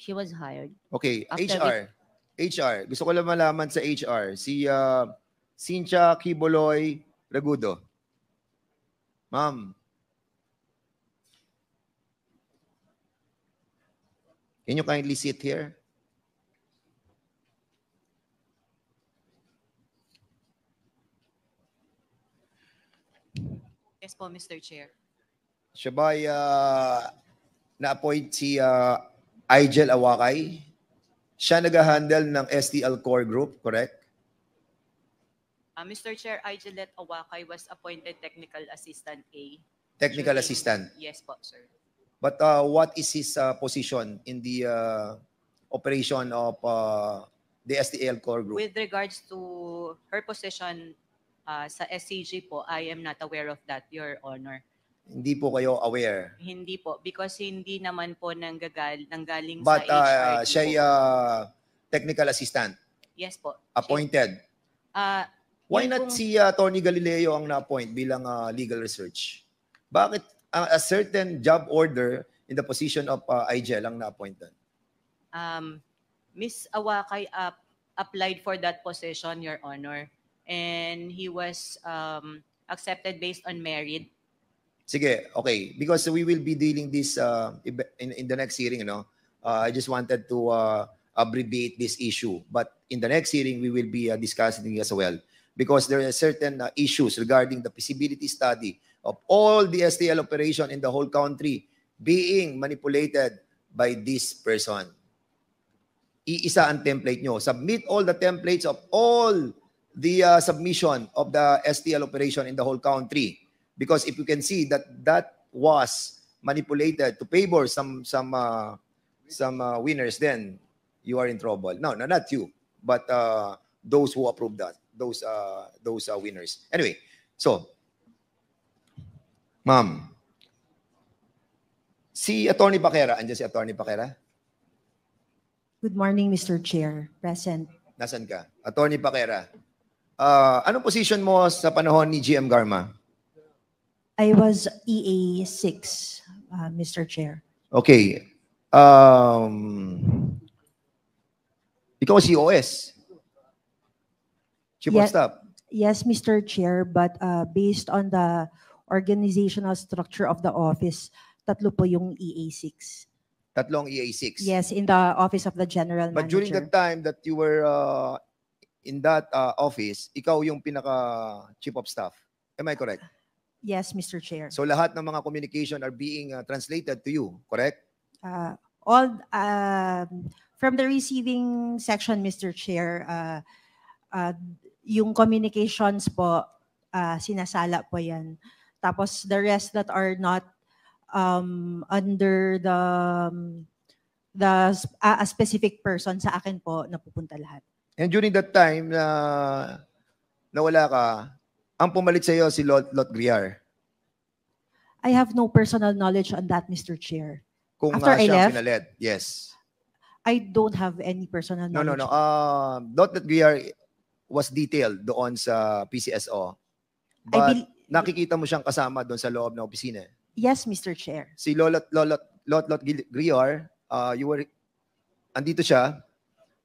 Speaker 7: She was hired.
Speaker 9: Okay,
Speaker 7: After
Speaker 9: HR. Gusto ko lang malaman sa HR. Si Cynthia Kiboloy Regudo. Ma'am. Can you kindly sit here?
Speaker 10: Yes po, Mr. Chair.
Speaker 9: Siya ba na-appoint si Igel Awakay? Siya nag-handle ng STL Core Group, correct?
Speaker 10: Mr. Chair, Igelet Awakay was appointed Technical Assistant A.
Speaker 9: Technical
Speaker 10: during-
Speaker 9: assistant.
Speaker 10: Yes po, sir.
Speaker 9: But what is his position in the operation of the STL Core Group?
Speaker 10: With regards to her position sa SCG po, I am not aware of that, Your Honor.
Speaker 9: Hindi po kayo aware.
Speaker 10: Hindi po, because hindi naman po nanggaling
Speaker 9: But
Speaker 10: sa HRD
Speaker 9: siya ay
Speaker 10: po.
Speaker 9: technical assistant,
Speaker 10: Yes po.
Speaker 9: appointed. Why
Speaker 10: Yun
Speaker 9: not
Speaker 10: pong-
Speaker 9: si Tony Galileo ang na-appoint bilang legal research? Bakit a certain job order in the position of Igel ang na-appointed?
Speaker 10: Ms. Awakay applied for that position, Your Honor, and he was accepted based on merit.
Speaker 9: Sige, okay. Because we will be dealing this in the next hearing, I just wanted to abbreviate this issue. But in the next hearing, we will be discussing it as well. Because there are certain issues regarding the feasibility study of all the STL operation in the whole country being manipulated by this person. Iisa ang template nyo. Submit all the templates of all the submission of the STL operation in the whole country. Because if you can see that was manipulated to favor some winners, then you are in trouble. No, not you, but those who approve that, those winners. Anyway, so, ma'am, si Attorney Paquera, andyan si Attorney Paquera?
Speaker 11: Good morning, Mr. Chair. Present.
Speaker 9: Nasaan ka? Attorney Paquera. Anong position mo sa panahon ni GM Garma?
Speaker 11: I was EA6, Mr. Chair.
Speaker 9: Okay. Ikaw si OS. Chief of
Speaker 11: Yeah.
Speaker 9: Staff.
Speaker 11: Yes, Mr. Chair, but based on the organizational structure of the office, tatlo po yung EA6.
Speaker 9: Tatlong EA6.
Speaker 11: Yes, in the office of the general
Speaker 9: But
Speaker 11: manager.
Speaker 9: during the time that you were in that office, ikaw yung pinaka Chief of Staff. Am I correct?
Speaker 11: Yes, Mr. Chair.
Speaker 9: So lahat ng mga communication are being translated to you, correct?
Speaker 11: All from the receiving section, Mr. Chair, yung communications po, sinasala po yan Tapos the rest that are not under a specific person, sa akin po napupunta lahat.
Speaker 9: And during that time na nawala ka, ang pumalit sa iyo si Lot Griar.
Speaker 11: I have no personal knowledge on that, Mr. Chair.
Speaker 9: Kung
Speaker 11: After I
Speaker 9: siyang
Speaker 11: left?
Speaker 9: pinalit. Yes.
Speaker 11: I don't have any personal
Speaker 9: No.
Speaker 11: knowledge.
Speaker 9: Lot Griar was detailed doon sa PCSO. But nakikita mo siyang kasama doon sa loob ng opisina.
Speaker 11: Yes, Mr. Chair.
Speaker 9: Si Lot Griar, andito siya.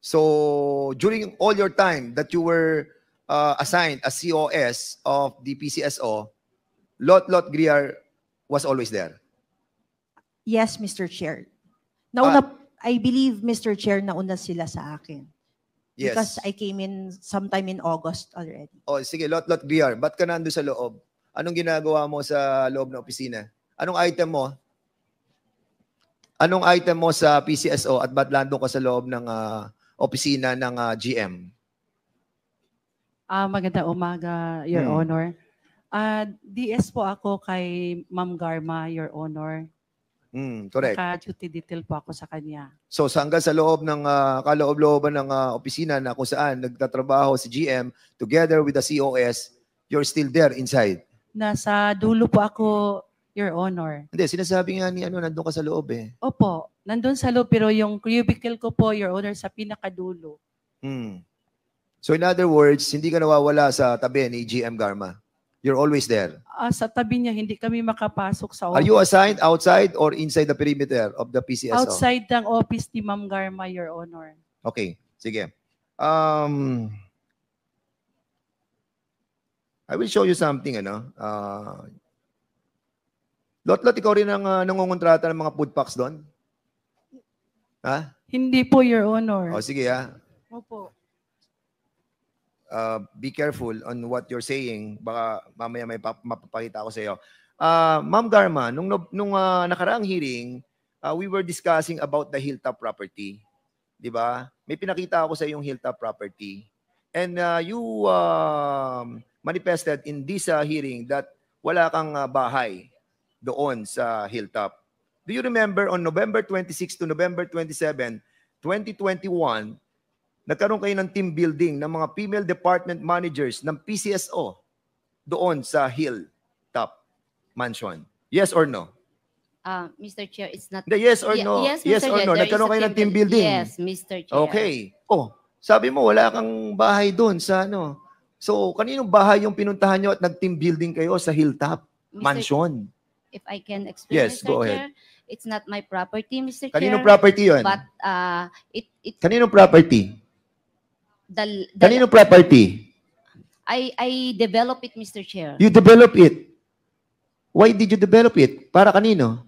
Speaker 9: So, during all your time that you were assigned as COS of the PCSO, Lot Griar was always there.
Speaker 11: Yes, Mr. Chair. I believe, Mr. Chair, nauna sila sa akin.
Speaker 9: Yes.
Speaker 11: Because I came in sometime in August already.
Speaker 9: Oh, sige, Lot Griar, ba't ka nandun sa loob? Anong ginagawa mo sa loob ng opisina? Anong item mo? Anong item mo sa PCSO at ba't nandun ka sa loob ng opisina ng GM?
Speaker 12: Magandang umaga, Your Honor. DS po ako kay Ma'am Garma, Your Honor.
Speaker 9: Correct.
Speaker 12: Naka-duty detail po ako sa kanya.
Speaker 9: So hanggang sa loob ng kaloob-looban ng opisina na kung saan nagtatrabaho si GM together with the COS, you're still there inside?
Speaker 12: Nasa dulo po ako, Your Honor.
Speaker 9: Hindi, sinasabi nga ni nandun ka sa loob eh.
Speaker 12: Opo, nandun sa loob pero yung cubicle ko po, Your Honor, sa pinakadulo.
Speaker 9: So in other words, hindi ka nawawala sa tabi ni GM Garma. You're always there.
Speaker 12: Sa tabi niya, hindi kami makapasok sa office.
Speaker 9: Are you assigned outside or inside the perimeter of the PCSO?
Speaker 12: Outside ng office ni Ma'am Garma, Your Honor.
Speaker 9: Okay, sige. I will show you something, Lot, ikaw rin ang nangungontrata ng mga food packs doon? Ha?
Speaker 12: Hindi po, Your Honor.
Speaker 9: O, sige
Speaker 12: Opo.
Speaker 9: Be careful on what you're saying. Baka mamaya may mapapakita ako sa iyo. Ma'am Garma, nung nakaraang hearing, we were discussing about the Hilltop property. Di ba? May pinakita ako sa yung Hilltop property. And you manifested in this hearing that wala kang bahay doon sa Hilltop. Do you remember on November 26 to November 27, 2021, nagkaroon kayo ng team building ng mga female department managers ng PCSO doon sa Hilltop Mansion? Yes or no?
Speaker 7: Mr. Chair, it's not...
Speaker 9: Yes or no?
Speaker 7: Yes, Mr.
Speaker 9: or
Speaker 7: Chair,
Speaker 9: no?
Speaker 7: there
Speaker 9: Nagkaroon
Speaker 7: is a
Speaker 9: kayo ng team building?
Speaker 7: Yes, Mr. Chair.
Speaker 9: Okay. Sabi mo wala kang bahay doon sa So, kaninong bahay yung pinuntahan nyo at nag-team building kayo sa Hilltop Mansion?
Speaker 7: If I can explain,
Speaker 9: Yes,
Speaker 7: Mr.
Speaker 9: go
Speaker 7: Chair,
Speaker 9: ahead.
Speaker 7: it's not my property, Mr.
Speaker 9: Kaninong
Speaker 7: Chair.
Speaker 9: property yun?
Speaker 7: But
Speaker 9: Kaninong property? Kaninong
Speaker 7: the
Speaker 9: property?
Speaker 7: I develop it, Mr. Chair.
Speaker 9: You develop it. Why did you develop it? Para kanino?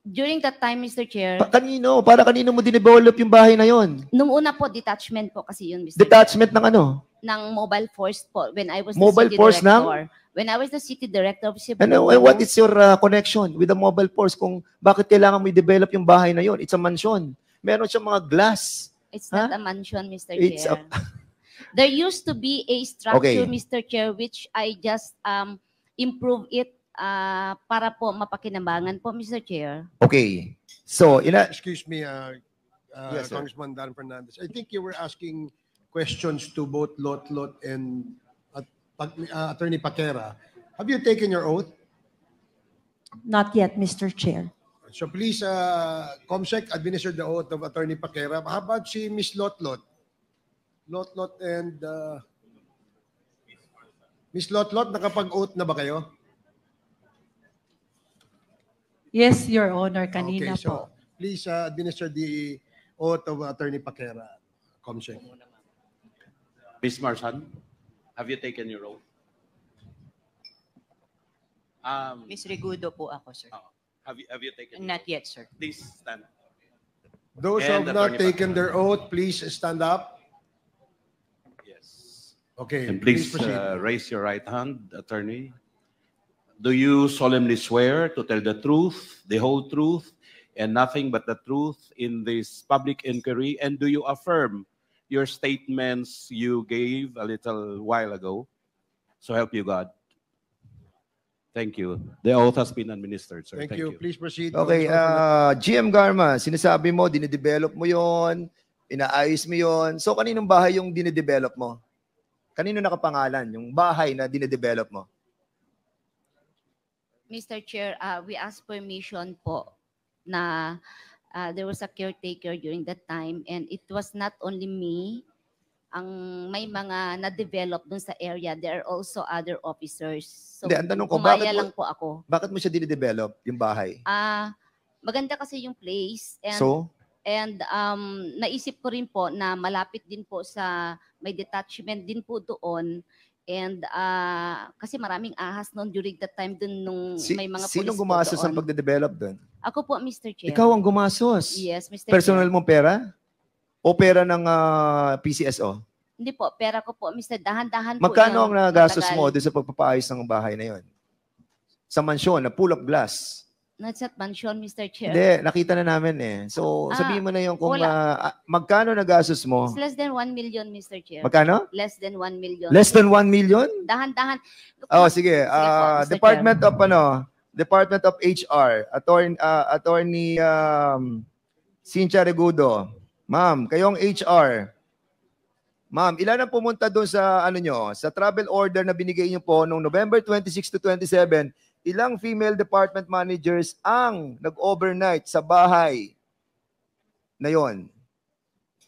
Speaker 7: During that time, Mr. Chair,
Speaker 9: Kanino? Para kanino mo dinevelop yung bahay na yon?
Speaker 7: nung una po, detachment po kasi yun, Mr.
Speaker 9: Detachment ng ano?
Speaker 7: ng mobile force po when I was
Speaker 9: Mobile
Speaker 7: the city
Speaker 9: force
Speaker 7: director. When I was the city director of Cebu.
Speaker 9: And what is your connection with the mobile force kung bakit kailangan mo i-develop yung bahay na yon? It's a mansion. Meron siyang mga glass.
Speaker 7: It's not a mansion, Mr.
Speaker 9: It's
Speaker 7: Chair. There used to be a structure,
Speaker 9: Okay.
Speaker 7: Mr. Chair, which I just improve it para po mapakinabangan po, Mr. Chair.
Speaker 9: Okay. So,
Speaker 8: Excuse me,
Speaker 9: Yes, sir.
Speaker 8: Congressman Dan Fernandez. I think you were asking questions to both Lot and Attorney Paquera. Have you taken your oath?
Speaker 11: Not yet, Mr. Chair.
Speaker 8: So please, COMSEC, administer the oath of Attorney Paquera. How about si Miss Lot and Miss Lot, nakapag-oath na ba kayo?
Speaker 12: Yes, Your Honor, kanina
Speaker 8: Okay, so
Speaker 12: po.
Speaker 8: please administer the oath of Attorney Paquera, COMSEC.
Speaker 13: Ms. Marsan, have you taken your oath?
Speaker 10: Miss Regudo po ako, sir.
Speaker 13: Have you taken your
Speaker 10: Not
Speaker 13: oath?
Speaker 10: yet, sir.
Speaker 13: Please stand.
Speaker 8: Those who
Speaker 13: And
Speaker 8: have not
Speaker 13: Attorney
Speaker 8: taken their oath, please stand up.
Speaker 13: Yes.
Speaker 8: Okay,
Speaker 13: And please
Speaker 8: proceed.
Speaker 13: raise your right hand, attorney. Do you solemnly swear to tell the truth, the whole truth, and nothing but the truth in this public inquiry? And do you affirm your statements you gave a little while ago? So help you God. Thank you. The oath has been administered, sir.
Speaker 8: Thank you. Please proceed.
Speaker 9: Okay, GM Garma, sinasabi mo, dinedevelop mo yon, inaayos mo yon. So, kaninong bahay yung dinedevelop mo? Kanino nakapangalan yung bahay na dinedevelop mo?
Speaker 7: Mr. Chair, we asked permission po na there was a caretaker during that time, and it was not only me ang may mga na-develop dun sa area. There are also other officers. So,
Speaker 9: Hindi, ang tanong ko,
Speaker 7: umaya lang po ako.
Speaker 9: Bakit mo siya dinedevelop, yung bahay?
Speaker 7: Maganda kasi yung place. And,
Speaker 9: So?
Speaker 7: And naisip ko rin po na malapit din po sa may detachment din po doon. And kasi maraming ahas noon during that time dun nung may mga police
Speaker 9: Sinong
Speaker 7: po
Speaker 9: gumasos
Speaker 7: doon.
Speaker 9: ang pagde-develop doon?
Speaker 7: Ako po, Mr. Chair.
Speaker 9: Ikaw ang gumasos?
Speaker 7: Yes, Mr.
Speaker 9: Personal
Speaker 7: Chair.
Speaker 9: mong pera? O pera ng PCSO?
Speaker 7: Hindi po, pera ko po, Mr. Dahan-dahan po.
Speaker 9: Magkano ang
Speaker 7: yun,
Speaker 9: nagastos
Speaker 7: matagal.
Speaker 9: mo doon sa pagpapaayos ng bahay na yon? Sa mansyon, na full of glass.
Speaker 7: Not at mansion, Mr. Chair.
Speaker 9: Hindi, nakita na namin eh. So, sabihin mo na yung kung magkano nagastos mo.
Speaker 7: It's less than 1 million, Mr. Chair.
Speaker 9: Magkano?
Speaker 7: Less than 1 million.
Speaker 9: Less than 1 million?
Speaker 7: Dahan-dahan.
Speaker 9: Oh, sige.
Speaker 7: Mr.
Speaker 9: Department of Department of HR, Attorney Cynthia Regudo. Ma'am, kayong HR. Ma'am, ilan ang pumunta doon sa sa travel order na binigay niyo po noong November 26 to 27? Ilang female department managers ang nag-overnight sa bahay na yon?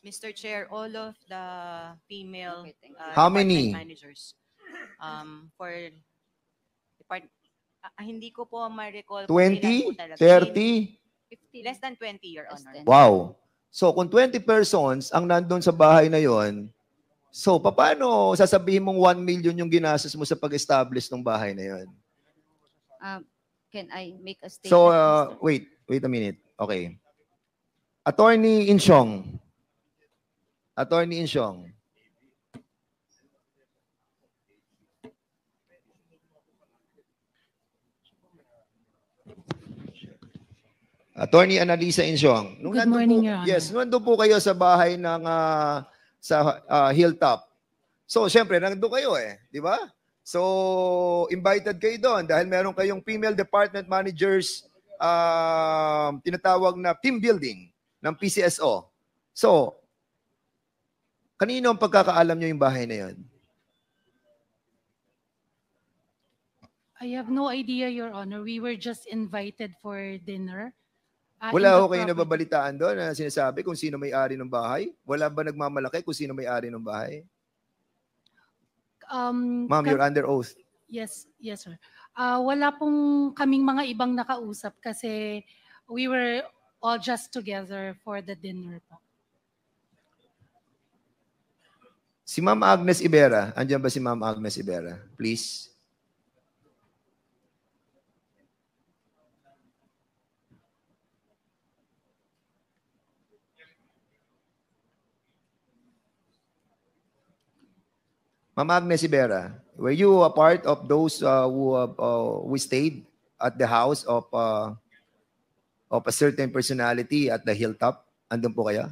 Speaker 10: Mr. Chair, all of the female
Speaker 9: How many?
Speaker 10: department managers for hindi ko po ma-recall.
Speaker 9: 20? 30?
Speaker 10: 50, less than 20, Your Honor.
Speaker 9: Wow. So, kung 20 persons ang nandun sa bahay na yon, so, paano sasabihin mong 1 million yung ginastos mo sa pag-establish ng bahay na yon?
Speaker 7: Can I make a statement?
Speaker 9: So, wait a minute. Okay. Attorney Insyong. Attorney Insyong. Attorney Analisa Insyong.
Speaker 14: Good morning, Your Honor.
Speaker 9: Yes, nandun po kayo sa bahay ng sa Hilltop. So, syempre, nandun kayo di ba? So, invited kayo doon dahil meron kayong female department managers tinatawag na team building ng PCSO. So, kanino ang pagkakaalam nyo yung bahay na yun?
Speaker 14: I have no idea, Your Honor. We were just invited for dinner.
Speaker 9: Wala ho kayo nababalitaan doon na sinasabi kung sino may-ari ng bahay? Wala ba nagmamalaki kung sino may-ari ng bahay? Ma'am, you're under oath.
Speaker 14: Yes, sir. Wala pong kaming mga ibang nakausap kasi we were all just together for the dinner po.
Speaker 9: Si Ma'am Agnes Ibera. Andiyan ba si Ma'am Agnes Ibera? Please. Ma'am Agnes Ibera, were you a part of those who stayed at the house of a certain personality at the Hilltop? Andun po kaya?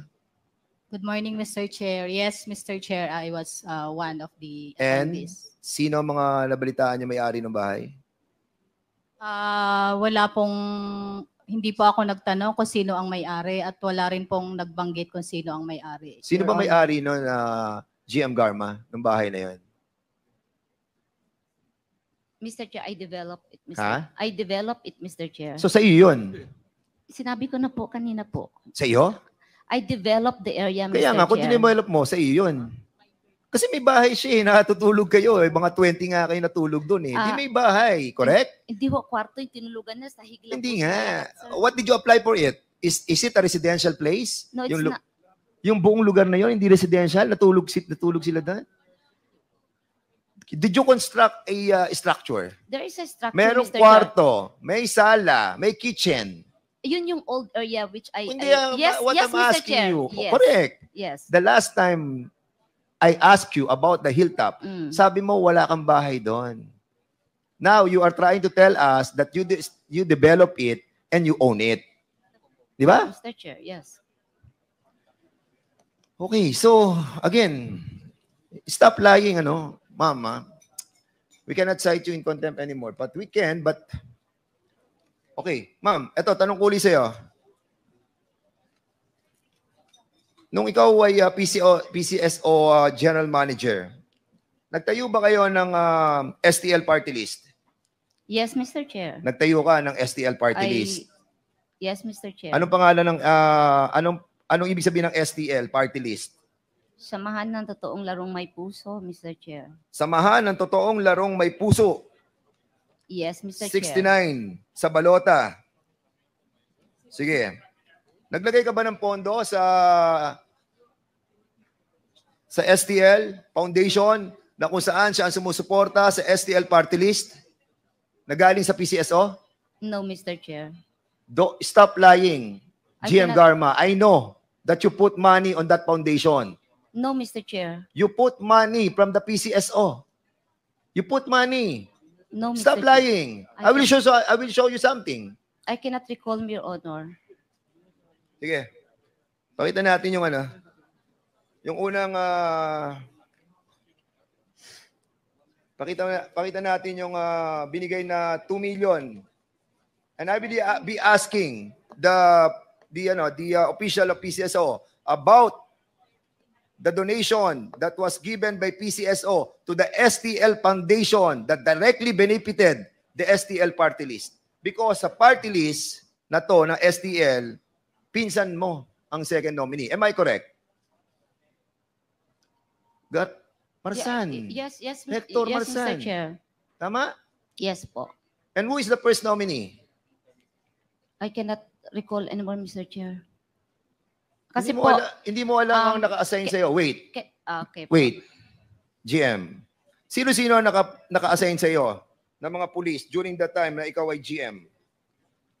Speaker 15: Good morning, Mr. Chair. Yes, Mr. Chair, I was one of the
Speaker 9: And
Speaker 15: attendees.
Speaker 9: sino ang mga nabalitaan niyo may-ari ng bahay?
Speaker 15: Wala pong, hindi po ako nagtanong kung sino ang may-ari at wala rin pong nagbanggit kung sino ang may-ari.
Speaker 9: Sino
Speaker 15: Your
Speaker 9: ba
Speaker 15: Honor.
Speaker 9: may-ari nun GM Garma ng bahay na yun?
Speaker 7: Mr. Chair, I developed it, Mr.
Speaker 9: Ha?
Speaker 7: I developed it, Mr. Chair.
Speaker 9: So sa iyo yun?
Speaker 7: Sinabi ko na po kanina po.
Speaker 9: Sa iyo?
Speaker 7: I developed the area, Mr.
Speaker 9: Kaya nga, kung
Speaker 7: Chair.
Speaker 9: dinevelop mo, sa iyo yun. Kasi may bahay siya natutulog kayo Mga 20 nga kayo natulog doon Hindi may bahay, correct?
Speaker 7: Hindi po, kwarto yung tinulugan na sa higla.
Speaker 9: Hindi nga. What did you apply for it? Is it a residential place?
Speaker 7: No, it's
Speaker 9: yung,
Speaker 7: not.
Speaker 9: Yung buong lugar na yun, hindi residential? Natulog sila doon? Did you construct a structure?
Speaker 7: There is a structure,
Speaker 9: Merong
Speaker 7: Mr. Chair.
Speaker 9: kwarto, may sala, may kitchen.
Speaker 7: Yun yung old area which I...
Speaker 9: Hindi,
Speaker 7: yes,
Speaker 9: what
Speaker 7: yes,
Speaker 9: I'm
Speaker 7: Mr.
Speaker 9: asking
Speaker 7: Chair.
Speaker 9: you,
Speaker 7: Yes.
Speaker 9: correct.
Speaker 7: Yes.
Speaker 9: The last time I asked you about the Hilltop, sabi mo wala kang bahay doon. Now, you are trying to tell us that you develop it and you own it. Di ba?
Speaker 7: Mr. Chair, yes.
Speaker 9: Okay, so, again, stop lying, Mama. We cannot cite you in contempt anymore. But we can, but... Okay, ma'am, eto, tanong ko ulit sa'yo. Nung ikaw ay PCSO General Manager, nagtayo ba kayo ng STL party list?
Speaker 7: Yes, Mr. Chair.
Speaker 9: Nagtayo ka ng STL party list?
Speaker 7: Yes, Mr. Chair.
Speaker 9: Anong pangalan ng, anong ibig sabihin ng STL party list?
Speaker 7: Samahan ng totoong larong may puso, Mr. Chair.
Speaker 9: Samahan ng totoong larong may puso.
Speaker 7: Yes, Mr.
Speaker 9: 69
Speaker 7: Chair.
Speaker 9: sa balota. Sige. Naglagay ka ba ng pondo sa STL Foundation na kung saan siya ang sumusuporta sa STL party list na galing sa PCSO?
Speaker 7: No, Mr. Chair.
Speaker 9: Stop lying. GM
Speaker 7: cannot-
Speaker 9: Garma, I know that you put money on that foundation.
Speaker 7: No, Mr. Chair.
Speaker 9: You put money from the PCSO. You put money.
Speaker 7: No, Mr.
Speaker 9: Stop
Speaker 7: Chair.
Speaker 9: lying. I will show you something.
Speaker 7: I cannot recall, Your Honor.
Speaker 9: Sige. Pakita natin yung ano. Yung unang pakita natin yung binigay na 2 million. And I will be asking the official of PCSO about the donation that was given by PCSO to the STL Foundation that directly benefited the STL party list. Because sa party list na to, na STL, pinsan mo ang second nominee. Am I correct? Marsan.
Speaker 7: Yes,
Speaker 9: Hector
Speaker 7: yes,
Speaker 9: Marsan.
Speaker 7: Mr. Chair.
Speaker 9: Tama?
Speaker 7: Yes po.
Speaker 9: And who is the first nominee?
Speaker 7: I cannot recall anymore, Mr. Chair.
Speaker 9: Kasi
Speaker 7: Kasi po,
Speaker 9: hindi mo alam ang naka-assign sa'yo. Wait.
Speaker 7: okay po.
Speaker 9: Wait. GM. Sino-sino ang naka-assign sa'yo ng mga police during that time na ikaw ay GM?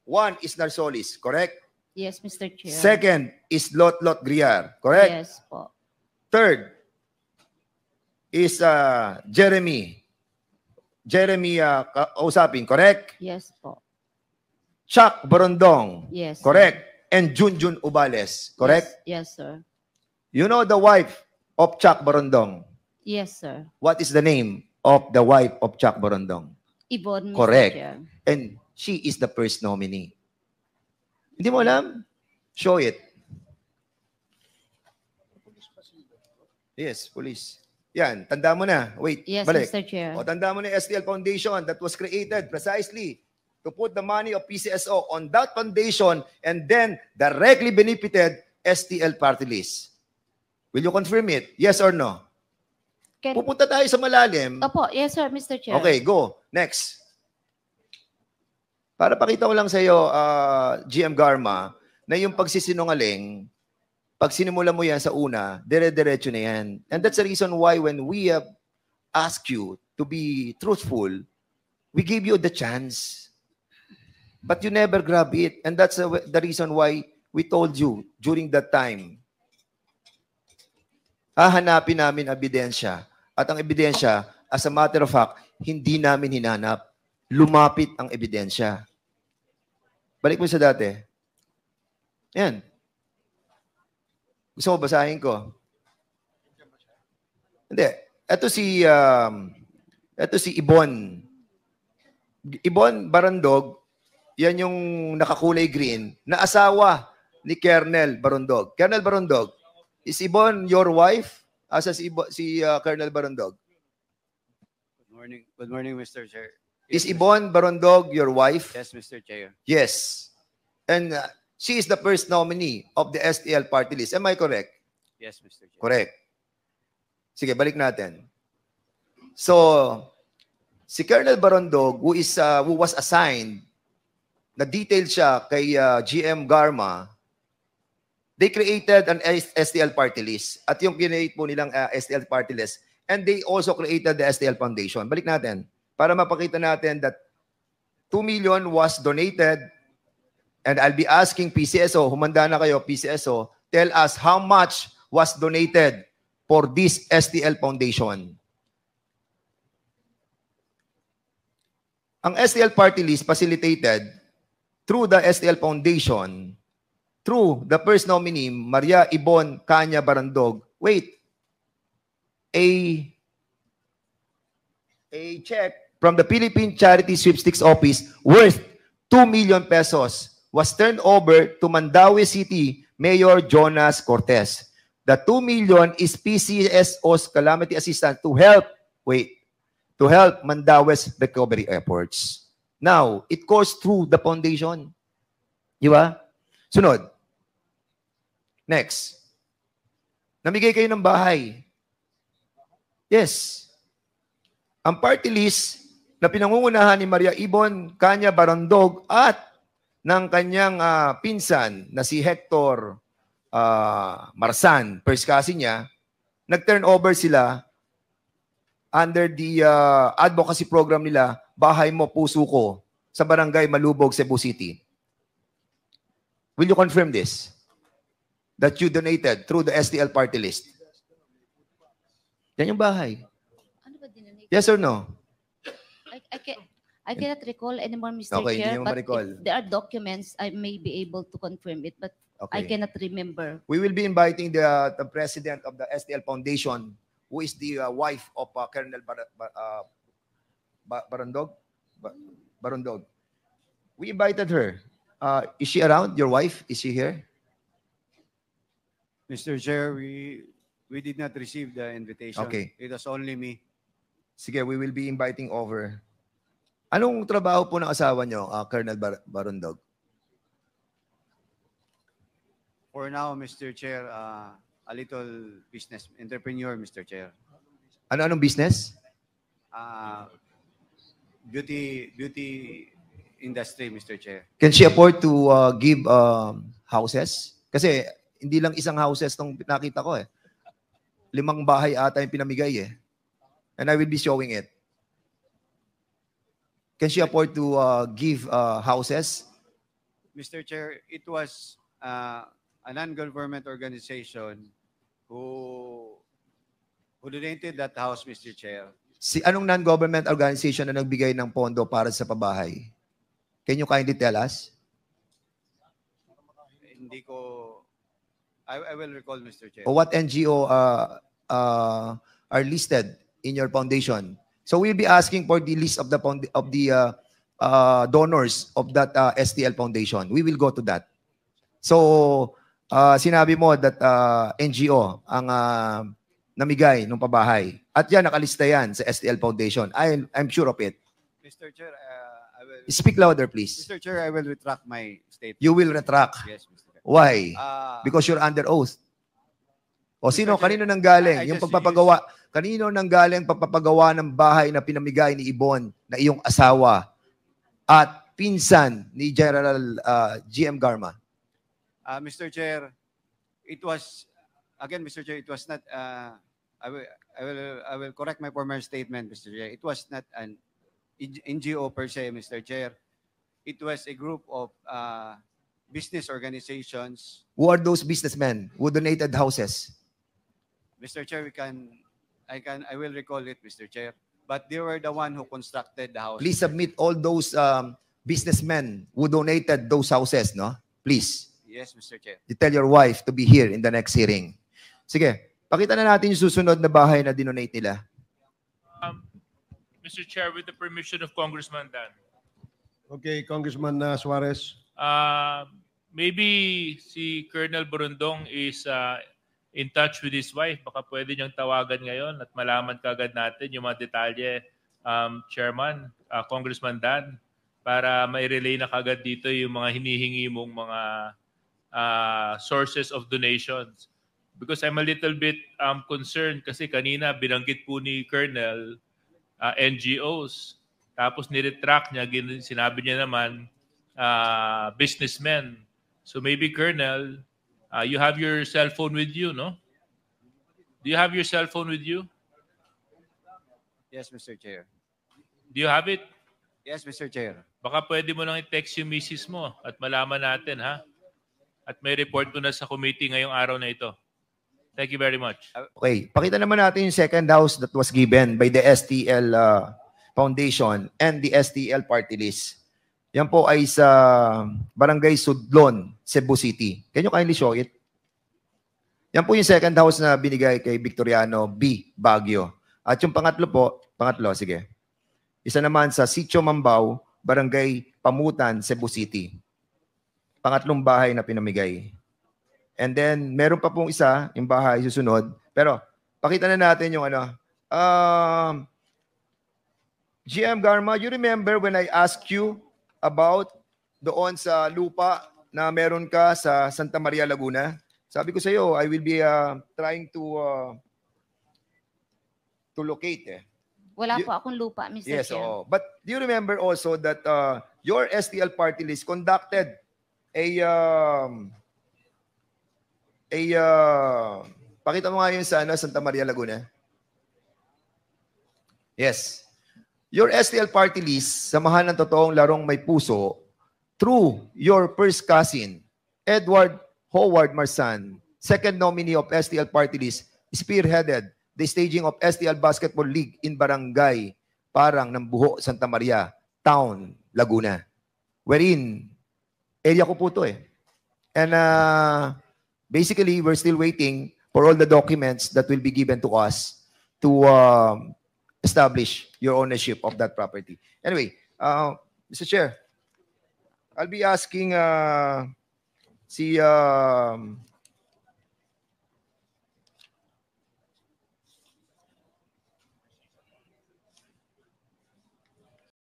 Speaker 9: One is Narsolis, correct?
Speaker 7: Yes, Mr. Chair.
Speaker 9: Second is Lot Griar, correct?
Speaker 7: Yes po.
Speaker 9: Third is Jeremy Kausapin, correct?
Speaker 7: Yes po.
Speaker 9: Chuck Borondong,
Speaker 7: Yes.
Speaker 9: correct? And Junjun Ubales, correct?
Speaker 7: Yes, sir.
Speaker 9: You know the wife of Chuck Borondong.
Speaker 7: Yes, sir.
Speaker 9: What is the name of the wife of Chuck Borondong?
Speaker 7: Yvonne, Mr.
Speaker 9: Correct.
Speaker 7: Chair.
Speaker 9: And she is the first nominee. Hindi mo alam? Show it. Yes, police. Yan, tanda mo na. Wait,
Speaker 7: Yes,
Speaker 9: balik.
Speaker 7: Mr. Chair.
Speaker 9: O, tanda mo na yung STL Foundation that was created precisely to put the money of PCSO on that foundation and then directly benefited STL party list. Will you confirm it? Yes or no? Pupunta tayo sa malalim.
Speaker 7: Opo, yes, sir, Mr. Chair.
Speaker 9: Okay, go. Next. Para pakita ko lang sa iyo, GM Garma, na yung pagsisinungaling, pag sinimula mo yan sa una, dire-diretso na yan. And that's the reason why when we have asked you to be truthful, we give you the chance. But you never grab it. And that's the reason why we told you during that time, hahanapin namin ebidensya. At ang ebidensya, as a matter of fact, hindi namin hinanap. Lumapit ang ebidensya. Balik mo sa dati. Yan. Gusto mo basahin ko? Hindi. Ito si Ibon. Ibon Barandog, yan yung nakakulay green, na asawa ni Colonel Barandog. Colonel Barandog, is Ibon your wife? Asa si Colonel Barandog?
Speaker 3: Good morning, Mr. Chair.
Speaker 9: Is Ibon Barandog your wife?
Speaker 3: Yes, Mr. Chair.
Speaker 9: Yes. And she is the first nominee of the STL party list. Am I correct?
Speaker 3: Yes, Mr. Chair.
Speaker 9: Correct. Sige, balik natin. So, si Colonel Barandog, who was assigned, na detailed siya kay GM Garma, they created an STL party list. At yung kinreate po nilang STL party list, and they also created the STL Foundation. Balik natin, para mapakita natin that 2 million was donated, and I'll be asking PCSO, humanda na kayo, PCSO, tell us how much was donated for this STL Foundation. Ang STL party list facilitated through the STL Foundation, through the first nominee, Maria Ibon Kanya Barandog. Wait. a check from the Philippine Charity Sweepstakes Office worth 2 million pesos was turned over to Mandaue City Mayor Jonas Cortez. The 2 million is PCSO's calamity assistance to help Mandaue's recovery efforts. Now, it goes through the foundation. Di ba? Sunod. Next. Namigay kayo ng bahay. Yes. Ang party list na pinangungunahan ni Maria Ibon Kanya Barandog at ng kanyang pinsan na si Hector Marsan, first cousin niya, nag-turn over sila under the advocacy program nila, Bahay Mo, Puso Ko, sa Barangay Malubog, Cebu City. Will you confirm this? That you donated through the STL party list? Yan yung bahay. Yes or no?
Speaker 7: I cannot recall anymore, Mr.
Speaker 9: Okay,
Speaker 7: Chair,
Speaker 9: hindi mo
Speaker 7: but
Speaker 9: ma-recall.
Speaker 7: if there are documents, I may be able to confirm it, but I
Speaker 9: Okay.
Speaker 7: cannot remember.
Speaker 9: We will be inviting the president of the STL Foundation, who is the wife of Colonel Barandog. Barandog. We invited her. Is she around? Your wife? Is she here?
Speaker 16: Mr. Chair, we did not receive the invitation.
Speaker 9: Okay.
Speaker 16: It was only me.
Speaker 9: Sige, we will be inviting over. Anong trabaho po ng asawa nyo, Colonel Barandog?
Speaker 16: For now, Mr. Chair, a little business entrepreneur, Mr. Chair.
Speaker 9: Anong business?
Speaker 16: Beauty industry, Mr. Chair.
Speaker 9: Can she afford to give houses? Kasi hindi lang isang houses tong nakita ko eh. 5 bahay ata yung pinamigay eh. And I will be showing it. Can she afford to give houses?
Speaker 16: Mr. Chair, it was a non-government organization who donated that house, Mr. Chair.
Speaker 9: Anong non-government organization na nagbigay ng pondo para sa pabahay? Can you kindly tell us?
Speaker 16: Hindi ko, I will recall, Mr. Chair.
Speaker 9: Or what NGO are listed in your foundation? So we'll be asking for the list of the donors of that STL Foundation. We will go to that. So sinabi mo that NGO ang namigay ng pabahay. At yan, nakalista yan sa STL Foundation. I'm sure of it.
Speaker 16: Mr. Chair, I will...
Speaker 9: Speak louder, please.
Speaker 16: Mr. Chair, I will retract my statement.
Speaker 9: You will retract.
Speaker 16: Yes, Mr. Chair.
Speaker 9: Why? Because you're under oath. O sino? Kanino nang galing? Yung pagpapagawa. Kanino nang galing pagpapagawa ng bahay na pinamigay ni Ibon na iyong asawa at pinsan ni General GM Garma?
Speaker 16: Mr. Chair, it was, again, Mr. Chair, it was not, I will correct my former statement, Mr. Chair. It was not an NGO per se, Mr. Chair. It was a group of business organizations.
Speaker 9: Who are those businessmen who donated houses?
Speaker 16: Mr. Chair, I will recall it, Mr. Chair. But they were the one who constructed the house.
Speaker 9: Please submit all those businessmen who donated those houses, no? Please.
Speaker 16: Yes, Mr. Chair.
Speaker 9: You tell your wife to be here in the next hearing. Sige, pakita na natin yung susunod na bahay na dinonate nila.
Speaker 17: Mr. Chair, with the permission of Congressman Dan.
Speaker 8: Okay, Congressman Suarez.
Speaker 17: Maybe si Colonel Borondong is in touch with his wife. Baka pwede niyang tawagan ngayon at malaman kagad natin yung mga detalye, Chairman, Congressman Dan, para mai-relay na kagad dito yung mga hinihingi mong mga sources of donations. Because I'm a little bit concerned kasi kanina binanggit po ni Colonel NGOs. Tapos niretract niya, sinabi niya naman businessmen. So maybe Colonel, you have your cell phone with you, no? Do you have your cell phone with you?
Speaker 16: Yes, Mr. Chair.
Speaker 17: Do you have it?
Speaker 16: Yes, Mr. Chair.
Speaker 17: Baka pwede mo nang i-text yung misis mo at malaman natin, ha? At may report mo na sa committee ngayong araw na ito. Thank you very much.
Speaker 9: Okay, pakita naman natin yung second house that was given by the STL Foundation and the STL party list. Yan po ay sa Barangay Sudlon, Cebu City. Can you kindly show it? Yan po yung second house na binigay kay Victoriano B. Baguio. At yung pangatlo po, sige. Isa naman sa Sitio Mambao, Barangay Pamutan, Cebu City. Pangatlong bahay na pinamigay. And then, meron pa pong isa, yung bahay susunod. Pero, pakita na natin yung ano. GM Garma, you remember when I asked you about doon sa lupa na meron ka sa Santa Maria, Laguna? Sabi ko sa iyo, I will be trying to locate.
Speaker 7: Wala po akong lupa, Mr.
Speaker 9: Yes,
Speaker 7: Chair.
Speaker 9: oo. But do you remember also that your STL party list conducted pakita mo nga yun sa Santa Maria, Laguna. Yes. Your STL party list, samahan ng totoong larong may puso, through your first cousin, Edward Howard Marsan, second nominee of STL party list, spearheaded the staging of STL Basketball League in Barangay Parang ng Buho, Santa Maria, Town, Laguna. Wherein, area ko po to eh. And basically, we're still waiting for all the documents that will be given to us to establish your ownership of that property. Anyway, Mr. Chair, I'll be asking si